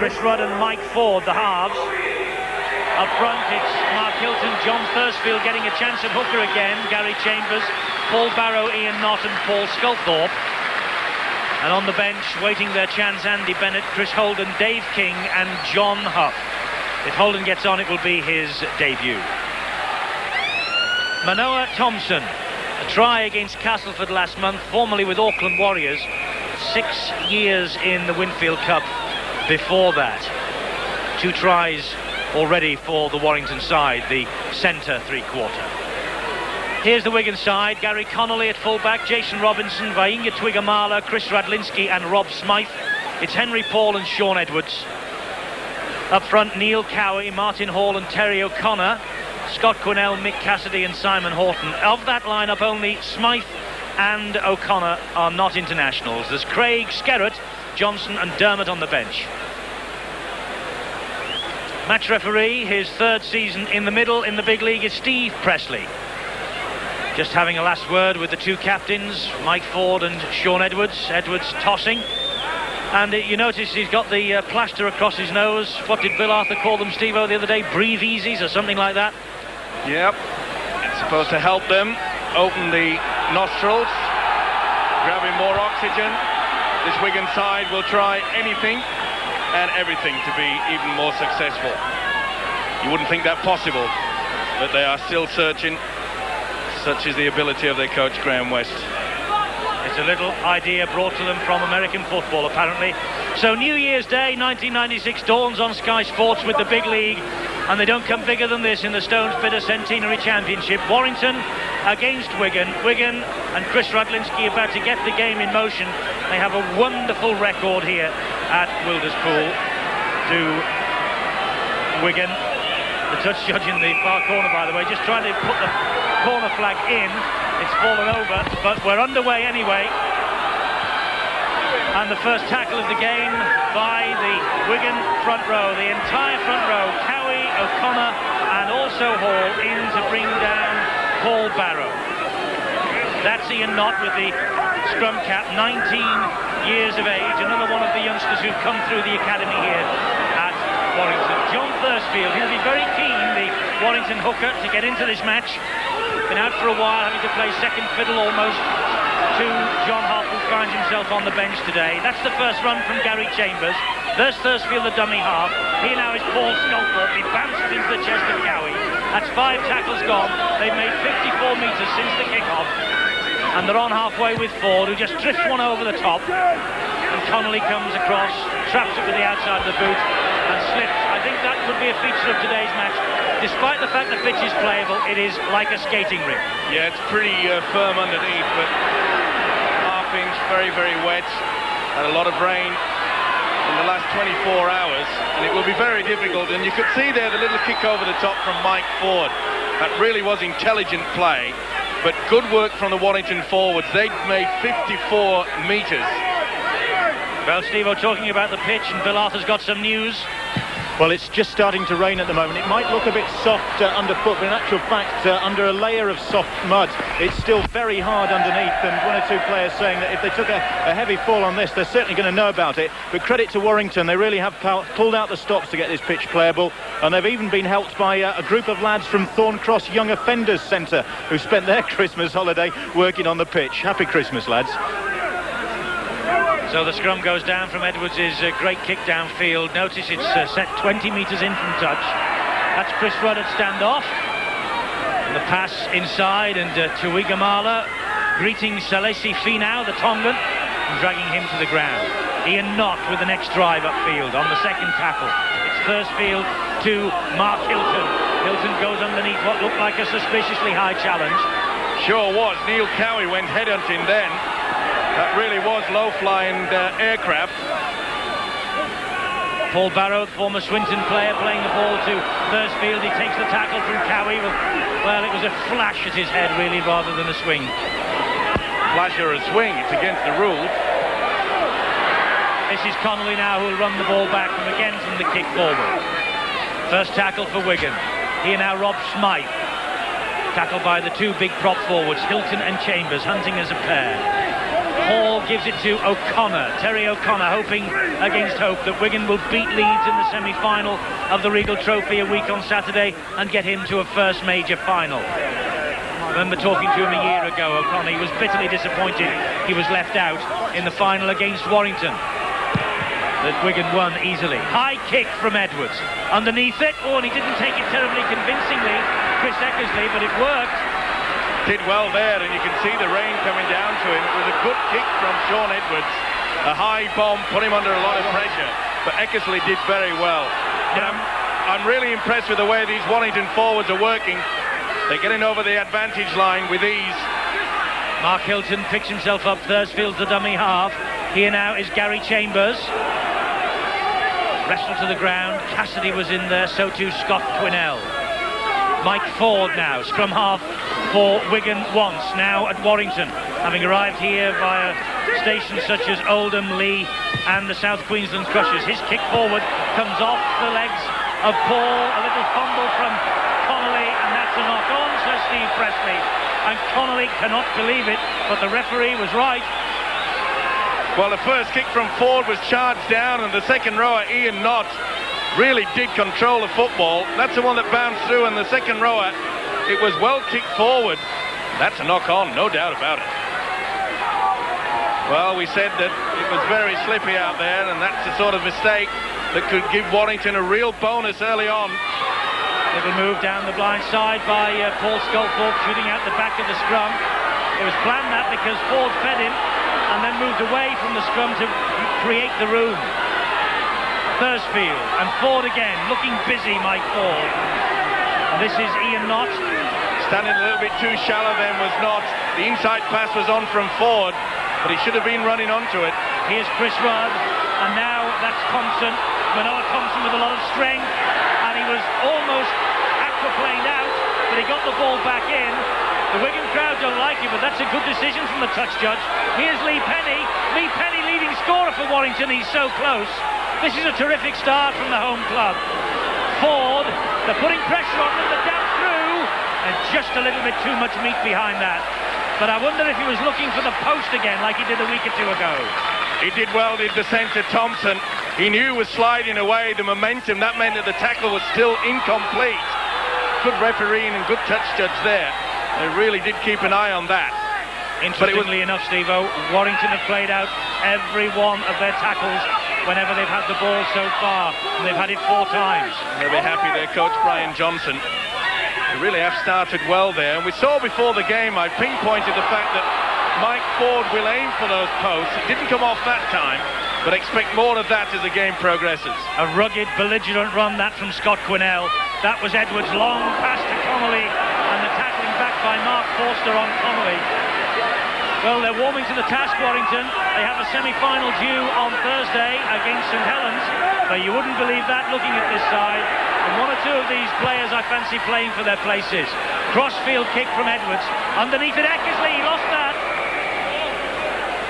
Chris Rudd and Mike Ford, the halves. Up front, it's Mark Hilton, John Thursfield getting a chance at hooker again, Gary Chambers, Paul Barrow, Ian Knott and Paul Sculthorpe. And on the bench, waiting their chance, Andy Bennett, Chris Holden, Dave King and John Huff. If Holden gets on, it will be his debut. Manoa Thompson, a try against Castleford last month, formerly with Auckland Warriors. 6 years in the Winfield Cup before that. 2 tries already for the Warrington side, the centre three-quarter. Here's the Wigan side. Gary Connolly at fullback, Jason Robinson, Vainga Twigamala, Chris Radlinski and Rob Smythe. It's Henry Paul and Sean Edwards. Up front, Neil Cowie, Martin Hall and Terry O'Connor, Scott Quinnell, Mick Cassidy and Simon Horton. Of that lineup, only Smythe and O'Connor are not internationals. There's Craig, Skerrett, Johnson and Dermott on the bench. Match referee, his 3rd season in the middle in the big league, is Steve Presley. Just having a last word with the 2 captains, Mike Ford and Sean Edwards. Edwards tossing. And you notice he's got the plaster across his nose. What did Bill Arthur call them, Steve-O, the other day? Breathe easies or something like that? Yep. It's supposed to help them open the nostrils, grabbing more oxygen. This Wigan side will try anything and everything to be even more successful. You wouldn't think that possible, but they are still searching. Such is the ability of their coach, Graham West. It's a little idea brought to them from American football, apparently. So New Year's Day 1996 dawns on Sky Sports with the big league, and they don't come bigger than this in the Stones Bidder Centenary Championship. Warrington against Wigan. Wigan and Chris Radlinski about to get the game in motion. They have a wonderful record here at Wilderspool to Wigan. The touch judge in the far corner, by the way, just trying to put the corner flag in. It's fallen over, but we're underway anyway. And the first tackle of the game by the Wigan front row, the entire front row, Cowie, O'Connor and also Hall in to bring down Paul Barrow. That's Ian Knott with the scrum cap, 19 years of age, another one of the youngsters who've come through the academy here at Warrington. John Thursfield, he'll be very keen, the Warrington hooker, to get into this match. Been out for a while, having to play second fiddle almost to John Hoff, who finds himself on the bench today. That's the first run from Gary Chambers. There's Thursfield, the dummy half. Here now is Paul Sculthorpe. He bounces into the chest of Cowie. That's 5 tackles gone. They've made 54 metres since the kick-off. And they're on halfway with Ford, who just drifts one over the top. And Connolly comes across, traps it with the outside of the boot and slips. I think that could be a feature of today's match. Despite the fact the pitch is playable, it is like a skating rink. Yeah, it's pretty firm underneath, but half-inch, very, very wet. Had a lot of rain in the last 24 hours, and it will be very difficult. And you could see there the little kick over the top from Mike Ford. That really was intelligent play, but good work from the Warrington forwards. They made 54 metres. Well, Steve-O, talking about the pitch, and Bill Arthur's got some news. Well, it's just starting to rain at the moment. It might look a bit soft underfoot, but in actual fact, under a layer of soft mud, it's still very hard underneath. And 1 or 2 players saying that if they took a heavy fall on this, they're certainly going to know about it. But credit to Warrington, they really have pulled out the stops to get this pitch playable. And they've even been helped by a group of lads from Thorncross Young Offenders Centre who spent their Christmas holiday working on the pitch. Happy Christmas, lads. So the scrum goes down from Edwards' great kick downfield. Notice it's set 20 metres in from touch. That's Chris Rudd at standoff. And the pass inside, and Tuigamala greeting Salesi Finau, the Tongan, and dragging him to the ground. Ian Knott with the next drive upfield on the second tackle. It's Thursfield to Mark Hilton. Hilton goes underneath what looked like a suspiciously high challenge. Sure was. Neil Cowie went headhunting then. That really was low-flying aircraft. Paul Barrow, former Swinton player, playing the ball to Thursfield. He takes the tackle from Cowie. Well, it was a flash at his head, really, rather than a swing. Flash or a swing, it's against the rules. This is Connolly now, who will run the ball back from again from the kick forward. First tackle for Wigan. Here now Rob Smythe. Tackled by the 2 big prop forwards, Hilton and Chambers, hunting as a pair. Hall gives it to O'Connor. Terry O'Connor hoping against hope that Wigan will beat Leeds in the semi-final of the Regal Trophy a week on Saturday and get him to a first major final. I remember talking to him a year ago, O'Connor. He was bitterly disappointed he was left out in the final against Warrington. That Wigan won easily. High kick from Edwards. Underneath it. Oh, and he didn't take it terribly convincingly, Chris Eckersley, but it worked. Did well there, and you can see the rain coming down to him. It was a good kick from Sean Edwards. A high bomb put him under a lot of pressure, but Eckersley did very well. But I'm really impressed with the way these Warrington forwards are working. They're getting over the advantage line with ease. Mark Hilton picks himself up. Thursfield's the dummy half. Here now is Gary Chambers. Wrestled to the ground. Cassidy was in there, so too Scott Quinnell. Mike Ford now, scrum half for Wigan once, now at Warrington, having arrived here via stations such as Oldham, Lee and the South Queensland Crushers. His kick forward comes off the legs of Paul, a little fumble from Connolly, and that's a knock on, says Steve Presley. And Connolly cannot believe it, but the referee was right. Well, the first kick from Ford was charged down, and the second rower, Ian Knott, really did control the football. That's the one that bounced through, and the second rower, it was well kicked forward. That's a knock on, no doubt about it. Well, we said that it was very slippy out there, and that's the sort of mistake that could give Warrington a real bonus early on. Little move down the blind side by Paul Sculthorpe, shooting out the back of the scrum. It was planned that because Ford fed him and then moved away from the scrum to create the room. Thursfield and Ford again, looking busy, Mike Ford. And this is Ian Knott. Standing a little bit too shallow then was Knott. The inside pass was on from Ford, but he should have been running onto it. Here's Chris Rudd, and now that's Thompson. Manoa Thompson with a lot of strength, and he was almost aquaplaned out, but he got the ball back in. The Wigan crowd don't like it, but that's a good decision from the touch judge. Here's Lee Penny. Lee Penny leading scorer for Warrington. He's so close. This is a terrific start from the home club. Ford, they're putting pressure on them, they're down through, and just a little bit too much meat behind that. But I wonder if he was looking for the post again like he did a week or two ago. He did well, did the centre Thompson. He knew he was sliding away, the momentum. That meant that the tackle was still incomplete. Good refereeing and good touch judge there. They really did keep an eye on that. Interestingly enough, Steve-O, Warrington have played out every one of their tackles whenever they've had the ball so far, and they've had it 4 times. They'll be happy, their coach Brian Johnson. They really have started well there, and we saw before the game, I pinpointed the fact that Mike Ford will aim for those posts. It didn't come off that time, but expect more of that as the game progresses. A rugged, belligerent run, that from Scott Quinnell. That was Edwards' long pass to Connolly, and the tackling back by Mark Forster on Connolly. Well, they're warming to the task, Warrington. They have a semi-final due on Thursday against St Helens, but you wouldn't believe that looking at this side. And 1 or 2 of these players I fancy playing for their places. Crossfield kick from Edwards. Underneath it, Eckersley, he lost that.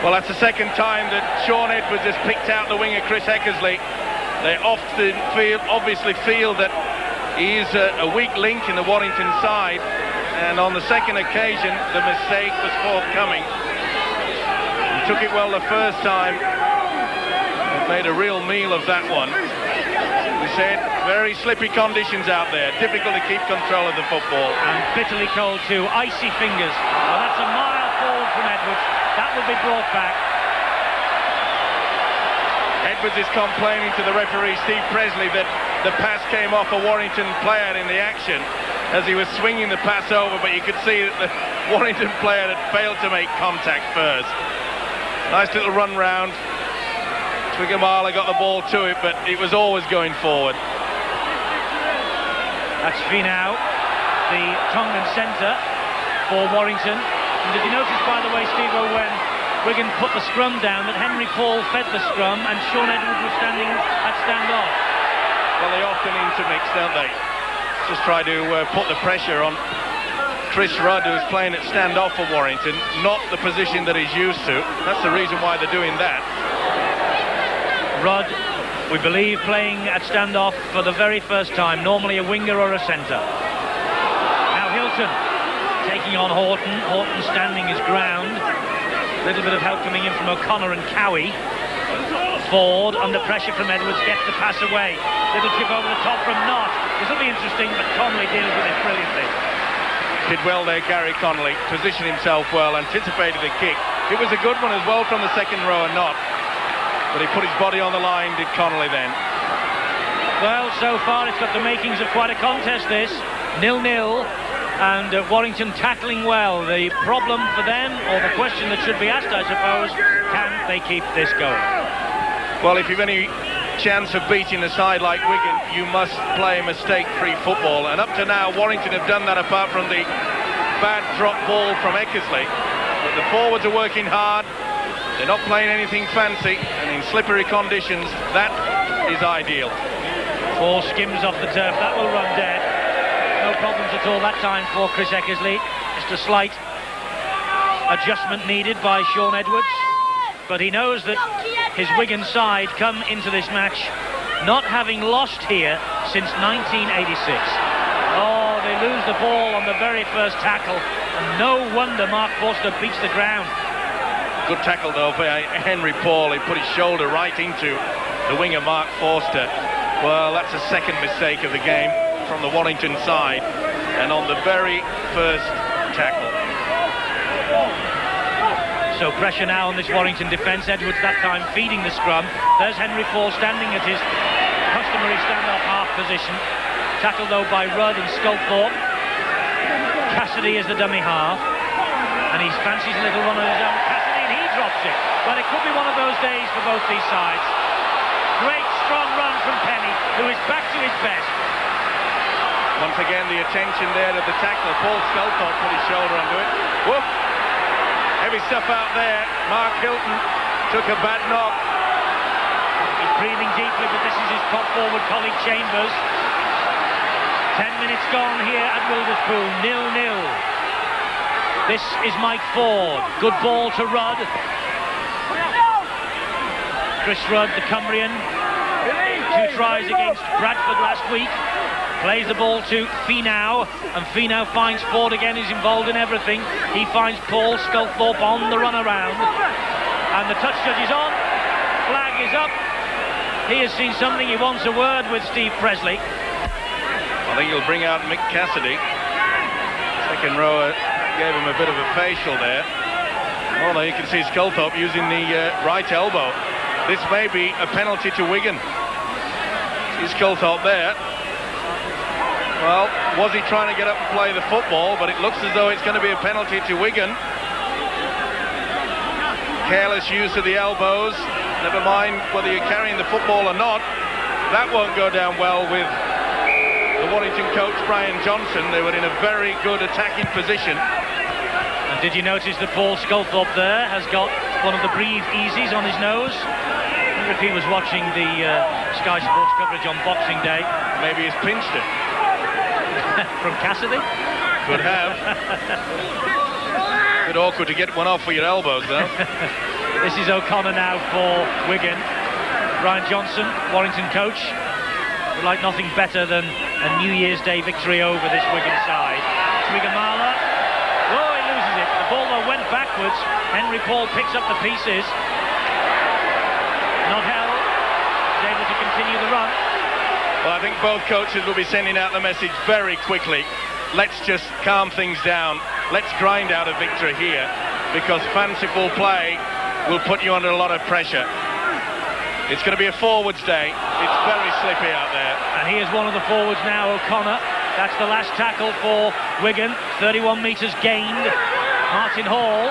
Well, that's the second time that Sean Edwards has picked out the winger Chris Eckersley. They often obviously feel that he is a weak link in the Warrington side, and on the second occasion the mistake was forthcoming. He took it well the first time and made a real meal of that one. We said very slippy conditions out there, difficult to keep control of the football. And bitterly cold too, icy fingers. Well, that's a mile forward from Edwards. That will be brought back. Edwards is complaining to the referee Steve Presley that the pass came off a Warrington player in the action as he was swinging the pass over, but you could see that the Warrington player had failed to make contact first. Nice little run round. Twigamala got the ball to it, but it was always going forward. That's Finau, the Tongan centre for Warrington. And did you notice, by the way, Steve-O, when Wigan put the scrum down, that Henry Paul fed the scrum and Sean Edwards was standing at stand-off? Well, they often intermix, don't they? Just try to put the pressure on Chris Rudd, who's playing at stand-off for Warrington, not the position that he's used to. That's the reason why they're doing that. Rudd, we believe, playing at stand-off for the very first time, normally a winger or a centre. Now Hilton taking on Horton. Horton standing his ground. Little bit of help coming in from O'Connor and Cowie. Ford, under pressure from Edwards, gets the pass away. Little chip over the top from Knott. This will be interesting, but Connolly deals with it brilliantly. Did well there, Gary Connolly. Positioned himself well, anticipated the kick. It was a good one as well from the second row and Knott. But he put his body on the line, did Connolly then. Well, so far it's got the makings of quite a contest, this. 0-0. And Warrington tackling well. The problem for them, or the question that should be asked, I suppose, can they keep this going? Well, if you've any chance of beating a side like Wigan, you must play mistake-free football. And up to now, Warrington have done that apart from the bad drop ball from Eckersley. But the forwards are working hard. They're not playing anything fancy. And in slippery conditions, that is ideal. 4 skims off the turf. That will run dead. No problems at all that time for Chris Eckersley. Just a slight adjustment needed by Sean Edwards. But he knows that his Wigan side come into this match not having lost here since 1986. Oh, they lose the ball on the very first tackle. And no wonder Mark Forster beats the ground. Good tackle though by Henry Paul. He put his shoulder right into the winger Mark Forster. Well, that's a second mistake of the game from the Warrington side, and on the very first tackle. So pressure now on this Warrington defence. Edwards that time feeding the scrum. There's Henry Paul standing at his customary stand-off half position. Tackled though by Rudd and Sculthorpe. Cassidy is the dummy half, and he fancies a little run on his own. Cassidy, and he drops it. Well, it could be one of those days for both these sides. Great strong run from Penny, who is back to his best. Once again, the attention there to the tackler. Paul Sculthorpe put his shoulder onto it. Whoop! Heavy stuff out there. Mark Hilton took a bad knock. He's breathing deeply, but this is his top forward colleague Chambers. 10 minutes gone here at Wilderspool. 0-0. This is Mike Ford. Good ball to Rudd. Chris Rudd, the Cumbrian. 2 tries against Bradford last week. Plays the ball to Finau, and Finau finds Ford again. He's involved in everything. He finds Paul Sculthorpe on the run around, and the touch judge is on. Flag is up. He has seen something. He wants a word with Steve Presley. I think he'll bring out Mick Cassidy. Second rower gave him a bit of a facial there. Oh, there you can see Sculthorpe using the right elbow. This may be a penalty to Wigan. See Sculthorpe there. Well, was he trying to get up and play the football? But it looks as though it's going to be a penalty to Wigan. Careless use of the elbows. Never mind whether you're carrying the football or not. That won't go down well with the Warrington coach, Brian Johnson. They were in a very good attacking position. And did you notice that Paul Sculthorpe there has got one of the Breathe Easies on his nose? I wonder if he was watching the Sky Sports coverage on Boxing Day. Maybe he's pinched it. From Cassidy? Could have. Bit awkward to get one off with your elbows, though. This is O'Connor now for Wigan. Brian Johnson, Warrington coach, would like nothing better than a New Year's Day victory over this Wigan side. Wigan Marler. Oh, he loses it. The ball though went backwards. Henry Paul picks up the pieces. Not held. He's able to continue the run. Well, I think both coaches will be sending out the message very quickly. Let's just calm things down. Let's grind out a victory here, because fanciful play will put you under a lot of pressure. It's going to be a forwards day. It's very slippy out there. And he is one of the forwards now, O'Connor. That's the last tackle for Wigan. 31 metres gained. Martin Hall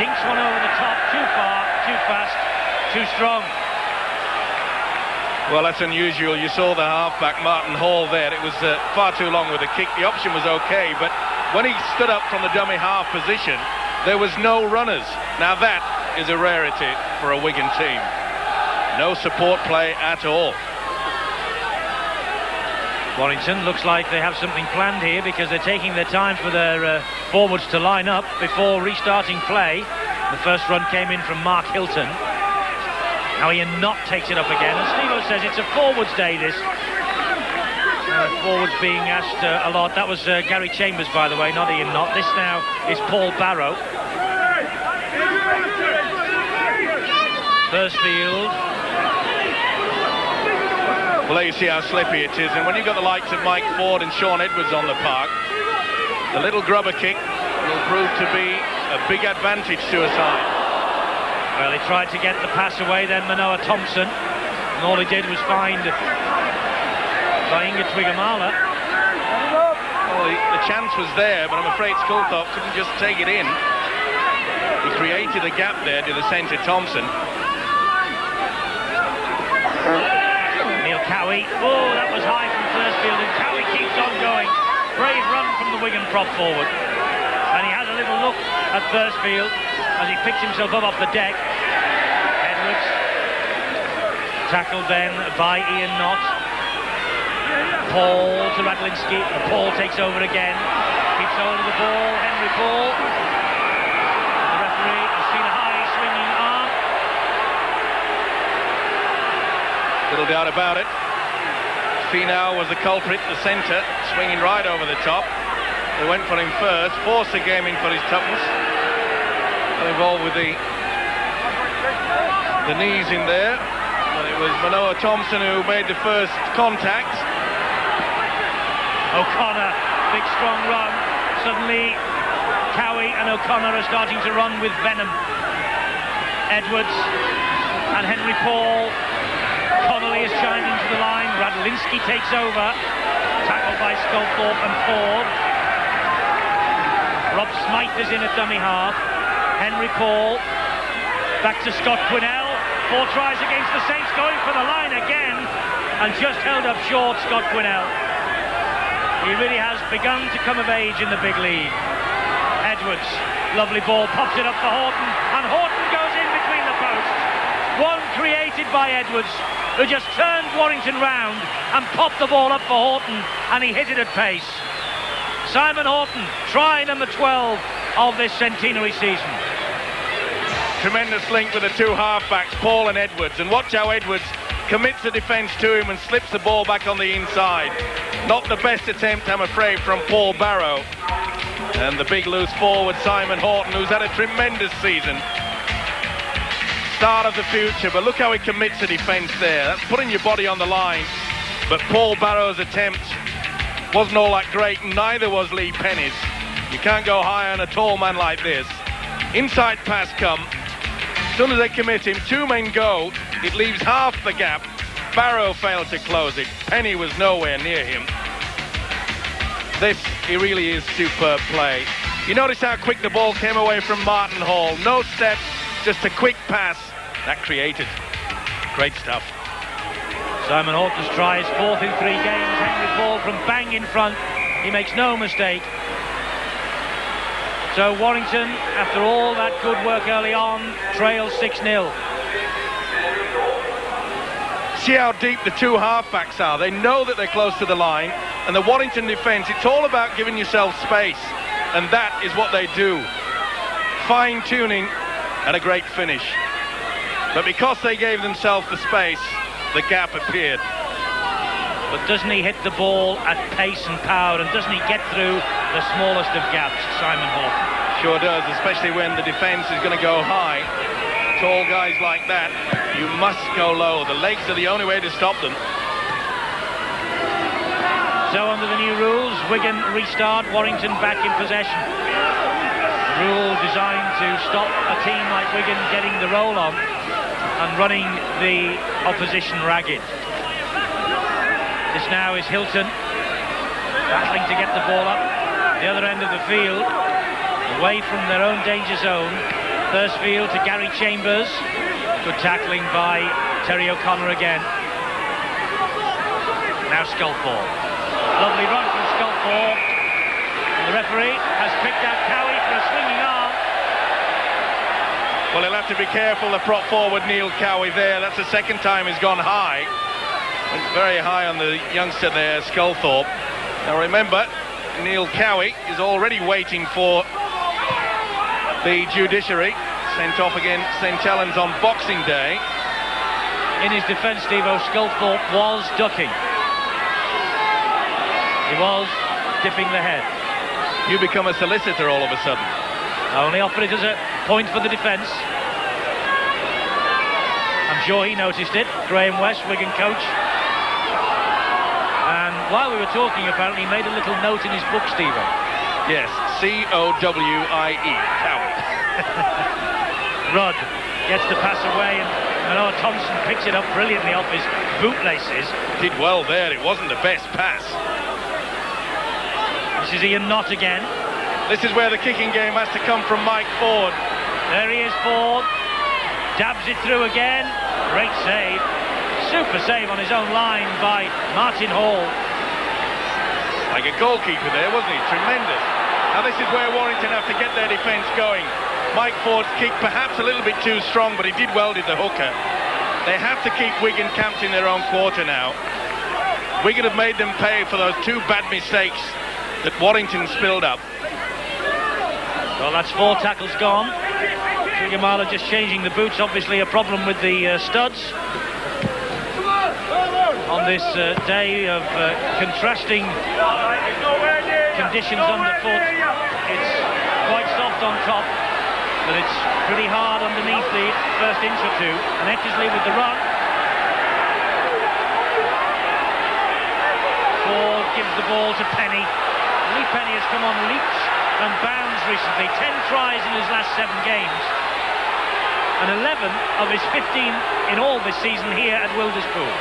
dinks one over the top. Too far, too fast, too strong. Well, that's unusual. You saw the halfback, Martin Hall, there. It was far too long with the kick. The option was okay, but when he stood up from the dummy half position, there was no runners. Now that is a rarity for a Wigan team. No support play at all. Warrington looks like they have something planned here, because they're taking their time for their forwards to line up before restarting play. The first run came in from Mark Hilton. Now Ian Knott takes it up again, and Steve-O says it's a forwards day, this. Forwards being asked a lot. That was Gary Chambers, by the way, not Ian Knott. This now is Paul Barrow. Thursfield. Well, there you see how slippy it is, and when you've got the likes of Mike Ford and Sean Edwards on the park, the little grubber kick will prove to be a big advantage to a side. Well, he tried to get the pass away, then Manoa Thompson, and all he did was find Inga Twigamala. Well, the chance was there, but I'm afraid Sculthorpe couldn't just take it in. He created a gap there to the centre, Thompson. Neil Cowie. Oh, that was high from Thursfield, and Cowie keeps on going. Brave run from the Wigan prop forward. And he has a little look at Thursfield as he picks himself up off the deck. Edwards. Tackled then by Ian Knott. Paul to Radlinski. Paul takes over again. Keeps hold of the ball. Henry Paul. The referee has seen a high swinging arm. Little doubt about it. Finau was the culprit, the centre, swinging right over the top. They went for him first, forced the game in for his toughness. Got involved with the knees in there. But it was Manoa Thompson who made the first contact. O'Connor, big strong run. Suddenly Cowie and O'Connor are starting to run with venom. Edwards and Henry Paul. Connolly is chimed into the line. Radlinski takes over. Tackled by Sculthorpe and Ford. Rob Smythe is in at dummy half. Henry Paul. Back to Scott Quinnell. 4 tries against the Saints, going for the line again. And just held up short, Scott Quinnell. He really has begun to come of age in the big league. Edwards, lovely ball, pops it up for Horton. And Horton goes in between the posts. One created by Edwards, who just turned Warrington round and popped the ball up for Horton, and he hit it at pace. Simon Horton, try number 12 of this centenary season. Tremendous link with the two halfbacks, Paul and Edwards, and watch how Edwards commits the defence to him and slips the ball back on the inside. Not the best attempt, I'm afraid, from Paul Barrow. And the big loose forward, Simon Horton, who's had a tremendous season. Start of the future, but look how he commits the defence there. That's putting your body on the line. But Paul Barrow's attempt wasn't all that great, and neither was Lee Penny's. You can't go high on a tall man like this. Inside pass come. As soon as they commit him, 2 men go. It leaves half the gap. Barrow failed to close it. Penny was nowhere near him. This, he really is superb play. You notice how quick the ball came away from Martin Hall. No steps, just a quick pass. That created. Great stuff. Simon Horton's tries, 4th in 3 games. Henry Paul from bang in front. He makes no mistake. So Warrington, after all that good work early on, trails 6-0. See how deep the two halfbacks are. They know that they're close to the line, and the Warrington defence, it's all about giving yourself space, and that is what they do. Fine-tuning and a great finish. But because they gave themselves the space, the gap appeared. But doesn't he hit the ball at pace and power, and doesn't he get through the smallest of gaps, Simon Horton? Sure does, especially when the defence is going to go high. Tall guys like that, you must go low. The legs are the only way to stop them. So under the new rules, Wigan restart, Warrington back in possession. Rule designed to stop a team like Wigan getting the roll on and running the opposition ragged. This now is Hilton battling to get the ball up the other end of the field, away from their own danger zone. Thursfield to Gary Chambers. Good tackling by Terry O'Connor again. Now Sculthorpe. Lovely run from Sculthorpe. And the referee has picked out Cowie for a swinging arm. Well, he'll have to be careful, the prop forward Neil Cowie there. That's the second time he's gone high. Went very high on the youngster there, Sculthorpe. Now remember, Neil Cowie is already waiting for the judiciary, sent off against St Helens on Boxing Day. In his defence, Steve-O, Sculthorpe was ducking. He was dipping the head. You become a solicitor all of a sudden. I only offer it as a point for the defence. sure he noticed it. Graham West, Wigan coach. And while we were talking, apparently he made a little note in his book, Stephen. Yes, C-O-W-I-E, Cowie. Rudd gets the pass away, and Manoa Thompson picks it up brilliantly off his bootlaces. Did well there, it wasn't the best pass. This is Ian Knott again. This is where the kicking game has to come from Mike Ford. There he is, Ford. Dabs it through again. Great save. Super save on his own line by Martin Hall. Like a goalkeeper there, wasn't he? Tremendous. Now this is where Warrington have to get their defence going. Mike Ford's kick perhaps a little bit too strong, but he did well, did the hooker. They have to keep Wigan camped in their own quarter now. Wigan have made them pay for those two bad mistakes that Warrington spilled up. Well, that's 4 tackles gone. Trigamala just changing the boots, obviously a problem with the studs. On this day of contrasting conditions underfoot, it's quite soft on top, but it's pretty hard underneath the first inch or two. And Eckersley with the run. Ford gives the ball to Penny. Lee Penny has come on leaps and bounds recently. 10 tries in his last 7 games. And 11 of his 15 in all this season here at Wilderspool.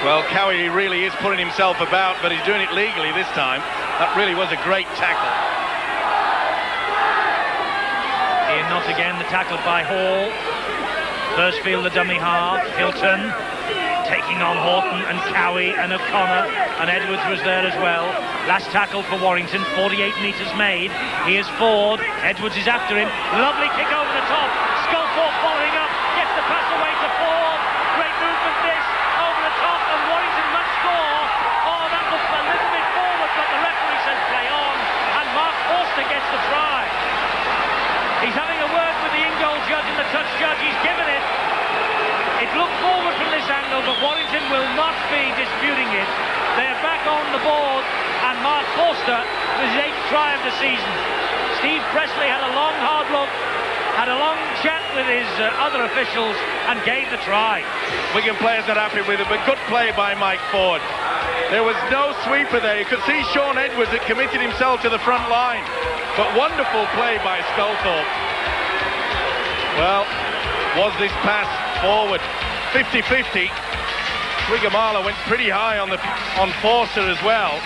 Well, Cowie really is putting himself about, but he's doing it legally this time. That really was a great tackle. Ian Knott again, the tackle by Hall. Thursfield, the dummy half. Hilton taking on Horton and Cowie and O'Connor, and Edwards was there as well. Last tackle for Warrington, 48 metres made. Here's Ford. Edwards is after him. Lovely kick over the top. Sculthorpe following up. Gets the pass away to Ford. Great movement this. Over the top, and Warrington must score. Oh, that looks a little bit forward, but the referee says play on, and Mark Forster gets the try. He's having a word with the in-goal judge and the touch judge. He's given it. It looked forward from this angle, but Warrington will not be disputing it. They're back on the board, and Mark Forster with his 8th try of the season. Steve Presley had a long, hard look, had a long chat with his other officials, and gave the try. Wigan players not happy with it, but good play by Mike Ford. There was no sweeper there. You could see Sean Edwards had committed himself to the front line, but wonderful play by Sculthorpe. Well, was this pass forward? 50-50. Trigamala went pretty high on Forster as well,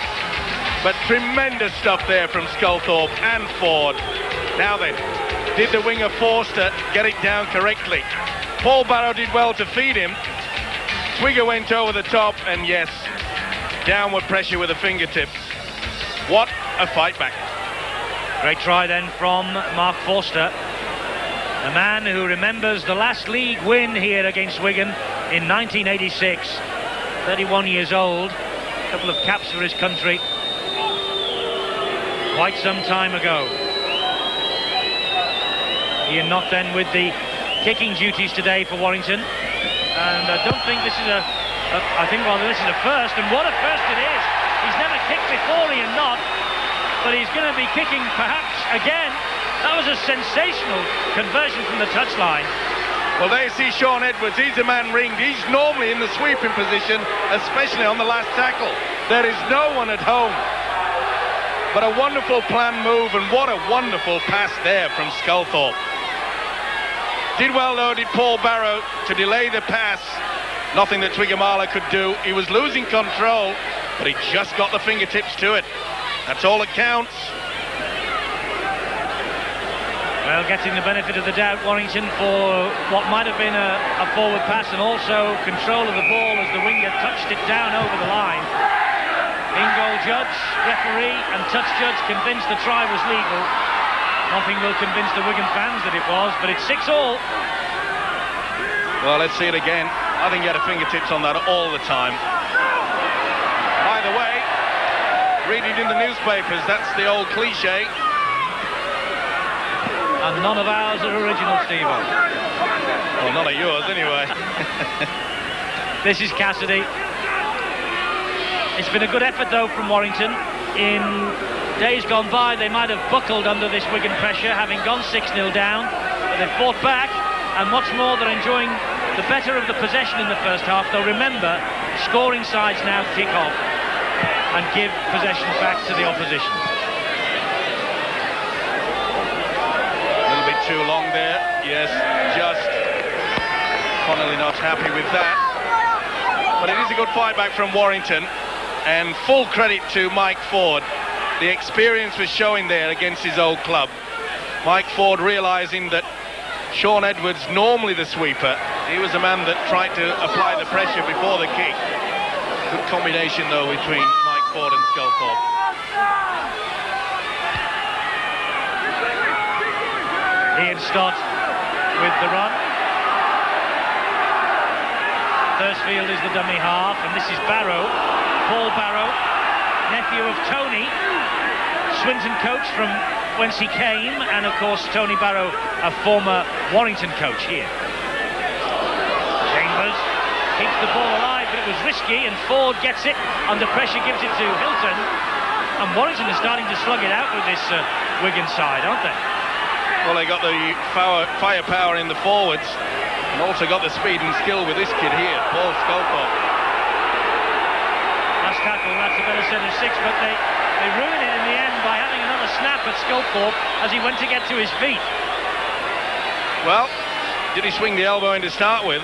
but tremendous stuff there from Sculthorpe and Ford. Now then, did the winger Forster get it down correctly? Paul Barrow did well to feed him. Twigger went over the top, and yes, downward pressure with the fingertips. What a fight back. Great try then from Mark Forster, a man who remembers the last league win here against Wigan in 1986. 31 years old, a couple of caps for his country. Quite some time ago. Ian Knott then with the kicking duties today for Warrington. And I don't think this is I think rather this is a first, and what a first it is. He's never kicked before, Ian Knott, but he's going to be kicking perhaps again. That was a sensational conversion from the touchline. Well, there you see Sean Edwards. He's the man ringed. He's normally in the sweeping position, especially on the last tackle. There is no one at home. But a wonderful planned move, and what a wonderful pass there from Sculthorpe. Did well, though, did Paul Barrow, to delay the pass. Nothing that Trigamala could do. He was losing control, but he just got the fingertips to it. That's all that counts. Well, getting the benefit of the doubt, Warrington, for what might have been a forward pass, and also control of the ball as the winger touched it down over the line. In-goal judge, referee and touch judge convinced the try was legal. Nothing will convince the Wigan fans that it was, but it's 6-all. Well, let's see it again. I think he had a fingertips on that all the time. Either way, read it in the newspapers, that's the old cliche. And none of ours are original, Steve. Well, none of yours, anyway. This is Cassidy. It's been a good effort, though, from Warrington. In days gone by, they might have buckled under this Wigan pressure, having gone 6-0 down. But they've fought back, and what's more, they're enjoying the better of the possession in the first half. Though remember, scoring sides now kick off and give possession back to the opposition. A little bit too long there. Yes, just Connolly not happy with that. But it is a good fight back from Warrington, and full credit to Mike Ford. The experience was showing there against his old club. Mike Ford realising that Sean Edwards, normally the sweeper, he was a man that tried to apply the pressure before the kick. Good combination though between Mike Ford and Sculthorpe. Ian Stott with the run. Thursfield is the dummy half, and this is Barrow, Paul Barrow, nephew of Tony, Swinton coach from whence he came, and of course Tony Barrow, a former Warrington coach here. Chambers keeps the ball alive, but it was risky, and Ford gets it under pressure, gives it to Hilton, and Warrington is starting to slug it out with this Wigan side, aren't they? Well, they got the firepower in the forwards, and also got the speed and skill with this kid here, Paul Sculthorpe. Last tackle, that's a better set of six, but they ruin it in the end by having another snap at Sculthorpe as he went to get to his feet. Well, did he swing the elbow in to start with?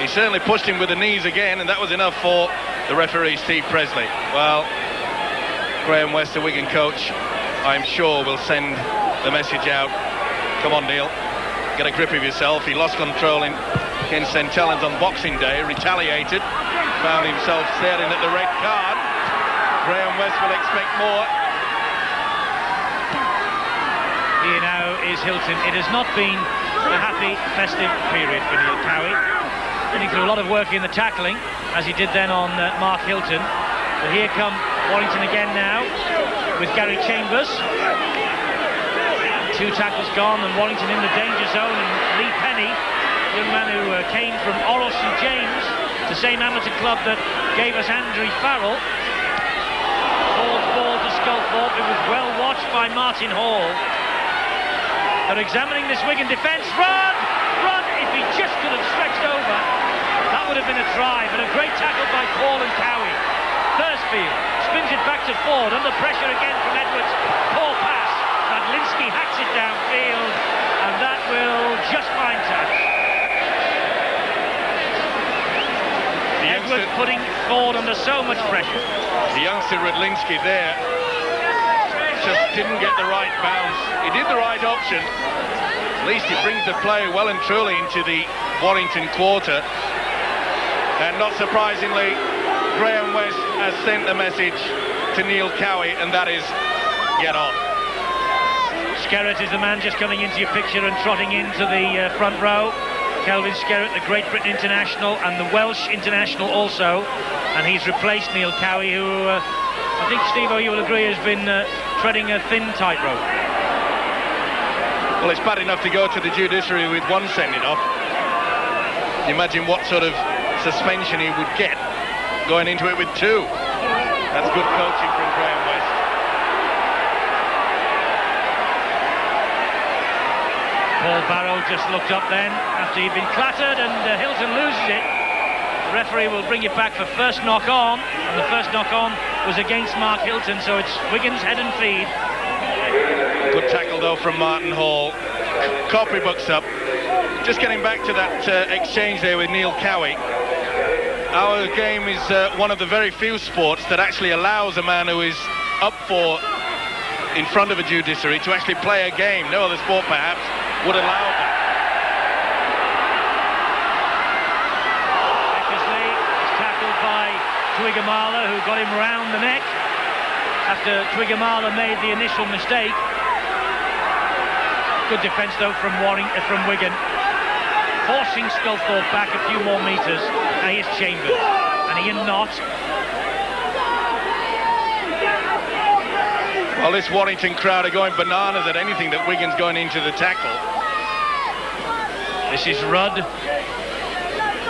He certainly pushed him with the knees again, and that was enough for the referee, Steve Presley. Well, Graham West, the Wigan coach, I'm sure will send the message out. Come on, Neil, get a grip of yourself. He lost control against St Helens on Boxing Day, retaliated, found himself staring at the red card. Graham West will expect more. Here now is Hilton. It has not been a happy, festive period for Neil Cowie. Getting through a lot of work in the tackling, as he did then on Mark Hilton. But here come Warrington again now, with Gary Chambers. 2 tackles gone, and Warrington in the danger zone, and Lee Penny, young man who came from Orrell St James, the same amateur club that gave us Andrew Farrell. Ford's ball to Sculthorpe. It was well watched by Martin Hall. They're examining this Wigan defence. Run! If he just could have stretched over, that would have been a try, but a great tackle by Paul and Cowie. Thursfield spins it back to Ford, under pressure again from Edwards. Poor pass. Radlinski hacks it downfield, and that will just find touch. Edwards putting Ford under so much pressure. The youngster Radlinski there just didn't get the right bounce. He did the right option. At least it brings the play well and truly into the Warrington quarter. And not surprisingly, Graham West has sent the message to Neil Cowie, and that is, get off. Skerritt is the man just coming into your picture and trotting into the front row. Kelvin Skerritt, the Great Britain international and the Welsh international also, and he's replaced Neil Cowie, who I think, Steve-O, you will agree, has been treading a thin tightrope. Well, it's bad enough to go to the judiciary with one sending off. Imagine what sort of suspension he would get going into it with 2. That's good coaching from Graham West. Paul Barrow just looked up then after he'd been clattered, and Hilton loses it. The referee will bring it back for first knock on, and the first knock on was against Mark Hilton, so it's Wigan's head and feed. Good tackle though from Martin Hall. Copybooks up. Just getting back to that exchange there with Neil Cowie. Our game is one of the very few sports that actually allows a man who is up for in front of a judiciary to actually play a game. No other sport perhaps would allow that. Eckersley is tackled by Twiggamala, who got him round the neck after Twiggamala made the initial mistake. Good defence though from Wigan, forcing Sculthorpe back a few more metres. Now here's Chambers and Ian Knott. Well, this Warrington crowd are going bananas at anything that Wigan's going into the tackle. This is Rudd.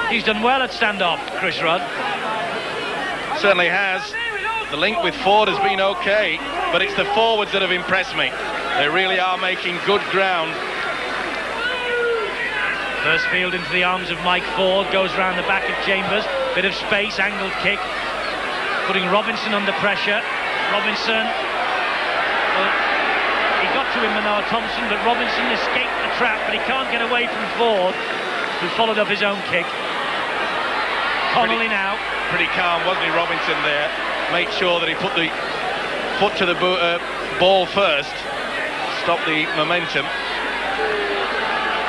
He's done well at stand-off, Chris Rudd. Certainly has. The link with Ford has been okay, but it's the forwards that have impressed me. They really are making good ground. First field into the arms of Mike Ford, goes round the back of Chambers, bit of space, angled kick, putting Robinson under pressure. Robinson, well, he got to him, Menard Thompson, but Robinson escaped the trap, but he can't get away from Ford, who followed up his own kick. Connolly now. Pretty calm, wasn't he, Robinson there? Made sure that he put the foot to the ball first, stop the momentum.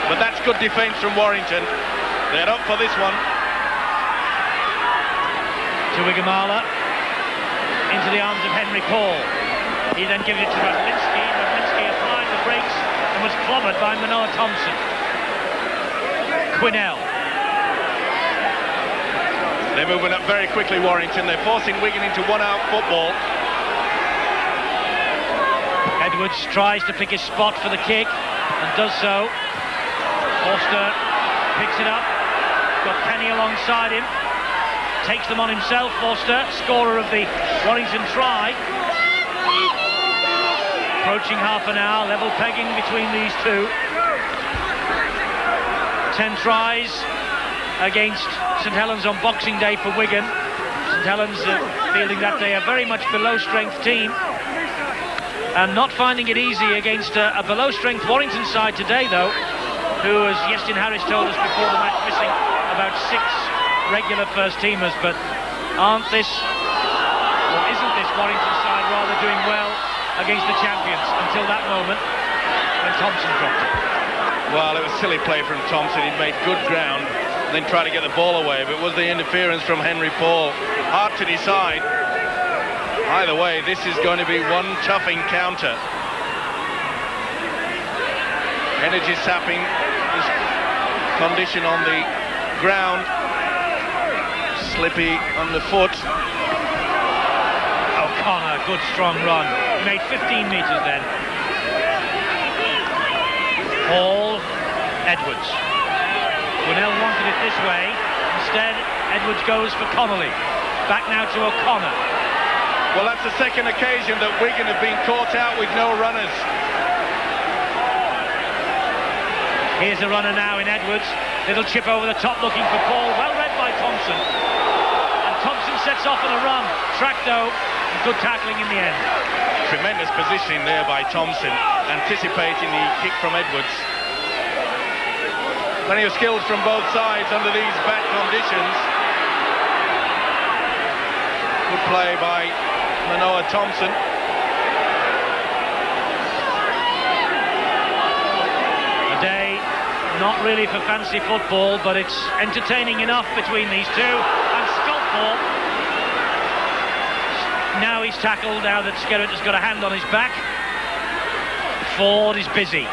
But that's good defence from Warrington. They're up for this one. To Wigamala, into the arms of Henry Paul. He then gives it to Radlinski. Radlinski applied the brakes and was clobbered by Menard Thompson. Quinnell. They're moving up very quickly, Warrington. They're forcing Wigan into one-out football. Edwards tries to pick his spot for the kick and does so. Forster picks it up. Got Penny alongside him. Takes them on himself, Forster, scorer of the Warrington try. Approaching half an hour, level pegging between these two. 10 tries against St Helens on Boxing Day for Wigan. St Helens feeling that they are very much below strength team and not finding it easy against a below strength Warrington side today, though, who, as Iestyn Harris told us before the match, missing about 6 regular first teamers. But isn't this Warrington side rather doing well against the champions until that moment when Thompson dropped it? Well, it was silly play from Thompson. He'd made good ground and then tried to get the ball away, but it was the interference from Henry Paul. Hard to decide. Either way, this is going to be one tough encounter. Energy sapping, condition on the ground, slippy underfoot. O'Connor, good strong run. He made 15 metres then. Hall, Edwards. Quinnell wanted it this way. Instead, Edwards goes for Connolly. Back now to O'Connor. Well, that's the second occasion that Wigan have been caught out with no runners. Here's a runner now in Edwards. Little chip over the top looking for Paul. Well read by Thompson. And Thompson sets off on a run. Track though, and good tackling in the end. Tremendous positioning there by Thompson, anticipating the kick from Edwards. Plenty of skills from both sides under these bad conditions. Good play by Menard Thompson. Not really for fancy football, but it's entertaining enough between these two. And Sculpthorpe. Now he's tackled, now that Skerritt has got a hand on his back. Ford is busy.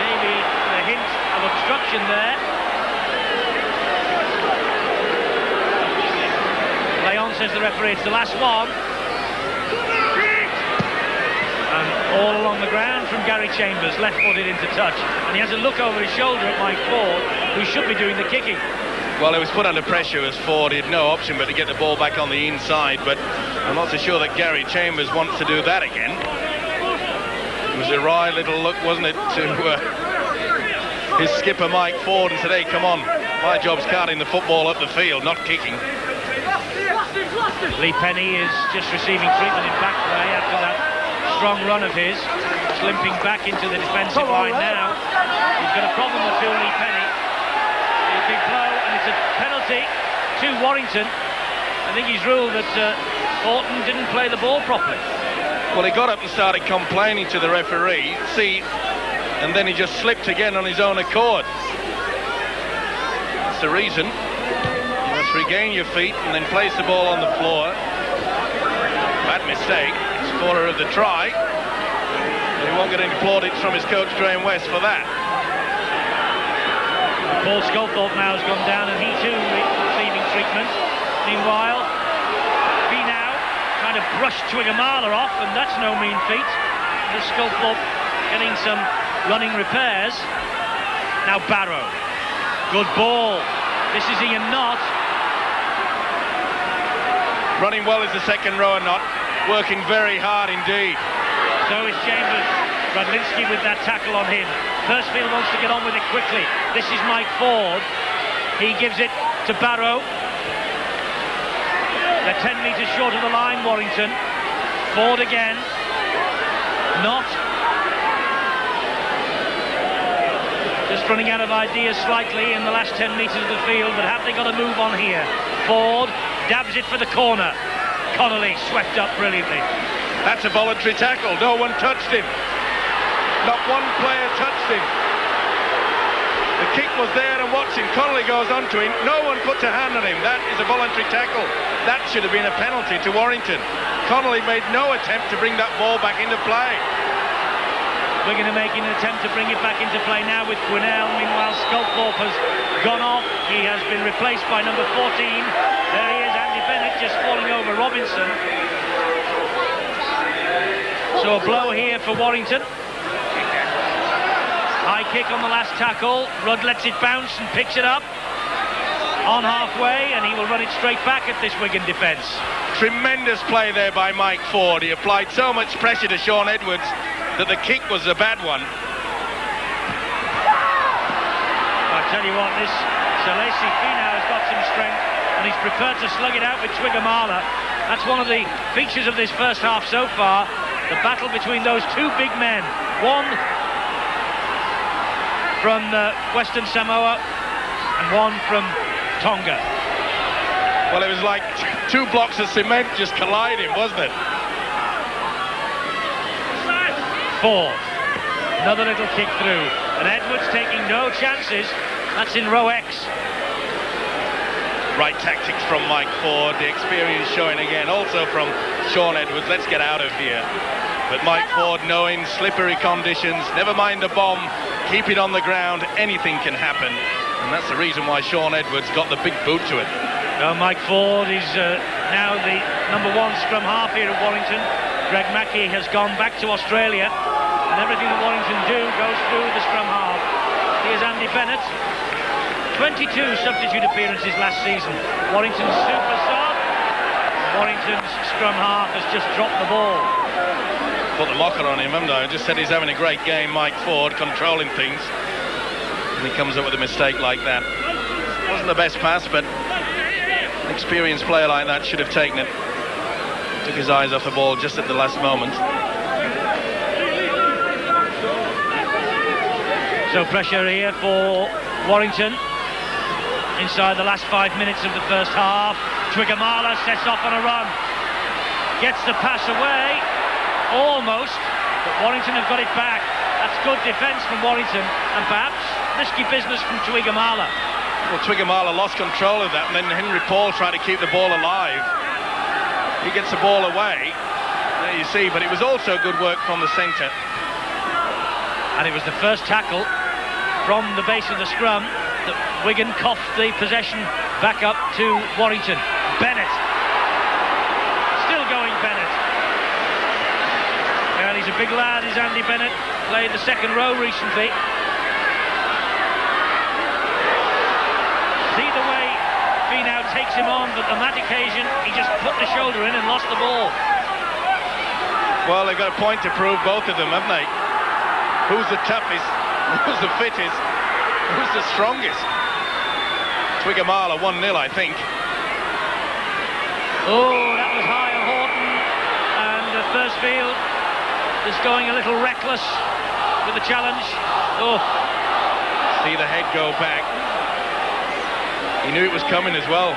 Maybe a hint of obstruction there. Leon says the referee, it's the last one. And all along the ground from Gary Chambers, left-footed into touch. And he has a look over his shoulder at Mike Ford, who should be doing the kicking. Well, it was put under pressure as Ford. He had no option but to get the ball back on the inside, but I'm not so sure that Gary Chambers wants to do that again. It was a wry little look, wasn't it, to his skipper Mike Ford, and said, hey, come on, my job's carting the football up the field, not kicking. Lee Penny is just receiving treatment in back play after that strong run of his, slipping back into the defensive line now. He's got a problem with Phil Lee Penny. A big blow, and it's a penalty to Warrington. I think he's ruled that Orton didn't play the ball properly. Well, he got up and started complaining to the referee, and then he just slipped again on his own accord. That's the reason. You must regain your feet and then place the ball on the floor. Bad mistake. Scorer of the try. He won't get any plaudits from his coach Graham West for that. Paul Sculthorpe now has gone down, and he too receiving treatment. Meanwhile, he now kind of brushed Twigamala off, and that's no mean feat. The Sculthorpe getting some running repairs. Now Barrow. Good ball. This is Ian Knott. Running well is the second rower, Knott. Working very hard indeed. So is Chambers. Radlinski with that tackle on him. Thursfield wants to get on with it quickly. This is Mike Ford. He gives it to Barrow. They're 10 metres short of the line, Warrington. Ford again. Not. Just running out of ideas slightly in the last 10 metres of the field, but have they got a move on here? Ford dabs it for the corner. Connolly swept up brilliantly. That's a voluntary tackle. No one touched him. Not one player touched him. The kick was there and watching. Connolly goes onto him. No one puts a hand on him. That is a voluntary tackle. That should have been a penalty to Warrington. Connolly made no attempt to bring that ball back into play. Wigan are making an attempt to bring it back into play now with Quinnell. Meanwhile, Sculthorpe has gone off. He has been replaced by number 14. There he is, Andy Bennett, just falling over Robinson. So a blow here for Warrington. High kick on the last tackle. Rudd lets it bounce and picks it up on halfway, and he will run it straight back at this Wigan defence. Tremendous play there by Mike Ford. He applied so much pressure to Sean Edwards that the kick was a bad one. I tell you what, this Salesi Finau has got some strength, and he's prepared to slug it out with Twigamala. That's one of the features of this first half so far. The battle between those two big men. One from Western Samoa and one from Tonga. Well, it was like two blocks of cement just colliding, wasn't it? Ford. Another little kick through. And Edwards taking no chances. That's in row X. Right tactics from Mike Ford. The experience showing again. Also from Sean Edwards. Let's get out of here. But Mike Ford knowing slippery conditions. Never mind the bomb. Keep it on the ground. Anything can happen. And that's the reason why Sean Edwards got the big boot to it. Mike Ford is now the number one scrum half here at Warrington. Greg Mackey has gone back to Australia, and everything that Warrington do goes through the scrum half. Here's Andy Bennett. 22 substitute appearances last season. Warrington's super sub. Warrington's scrum half has just dropped the ball. Put the locker on him, haven't I? I just said he's having a great game, Mike Ford, controlling things. And he comes up with a mistake like that. Wasn't the best pass, but an experienced player like that should have taken it. Took his eyes off the ball just at the last moment. So pressure here for Warrington inside the last 5 minutes of the first half. Twigamala sets off on a run, gets the pass away almost, but Warrington have got it back. That's good defence from Warrington, and perhaps risky business from Twigamala. Well, Twigamala lost control of that, and then Henry Paul tried to keep the ball alive. He gets the ball away, there you see, but it was also good work from the centre. And it was the first tackle from the base of the scrum that Wigan coughed the possession back up to Warrington. Bennett. Still going, Bennett. And he's a big lad, is Andy Bennett. Played the second row recently. See the way Finau takes him on, but on that occasion he just put the shoulder in and lost the ball. Well, they've got a point to prove, both of them, haven't they? Who's the toughest? Who's the fittest? Who's the strongest? Twigamala 1-0, I think. Oh, that was high on Horton, and Thursfield just going a little reckless with the challenge. Oh, see the head go back. He knew it was coming as well.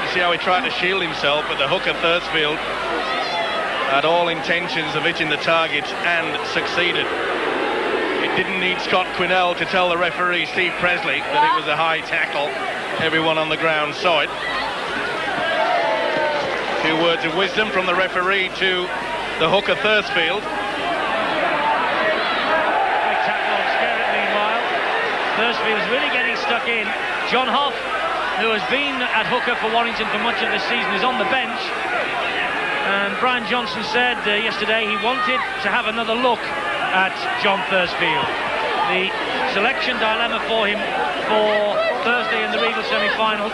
You see how he tried to shield himself, but the hooker Thursfield had all intentions of hitting the target and succeeded. It didn't need Scott Quinnell to tell the referee, Steve Presley, that it was a high tackle. Everyone on the ground saw it. A few words of wisdom from the referee to the hooker Thursfield. Big tackle on Skerritt meanwhile. Thursfield is really getting stuck in. John Hough, who has been at hooker for Warrington for much of this season, is on the bench. And Brian Johnson said yesterday he wanted to have another look at John Thursfield. The selection dilemma for him for Thursday in the Regal semi-final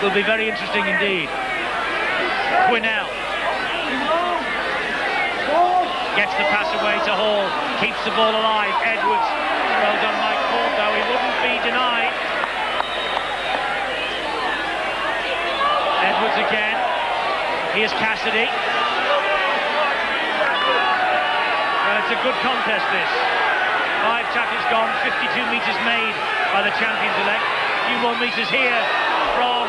will be very interesting indeed. Quinnell. Gets the pass away to Hall. Keeps the ball alive. Edwards. Well done, Mike Ford, though. He wouldn't be denied. Edwards again. Here's Cassidy. Well, it's a good contest, this. 5 tackles gone, 52 metres made by the champions-elect. A few more metres here from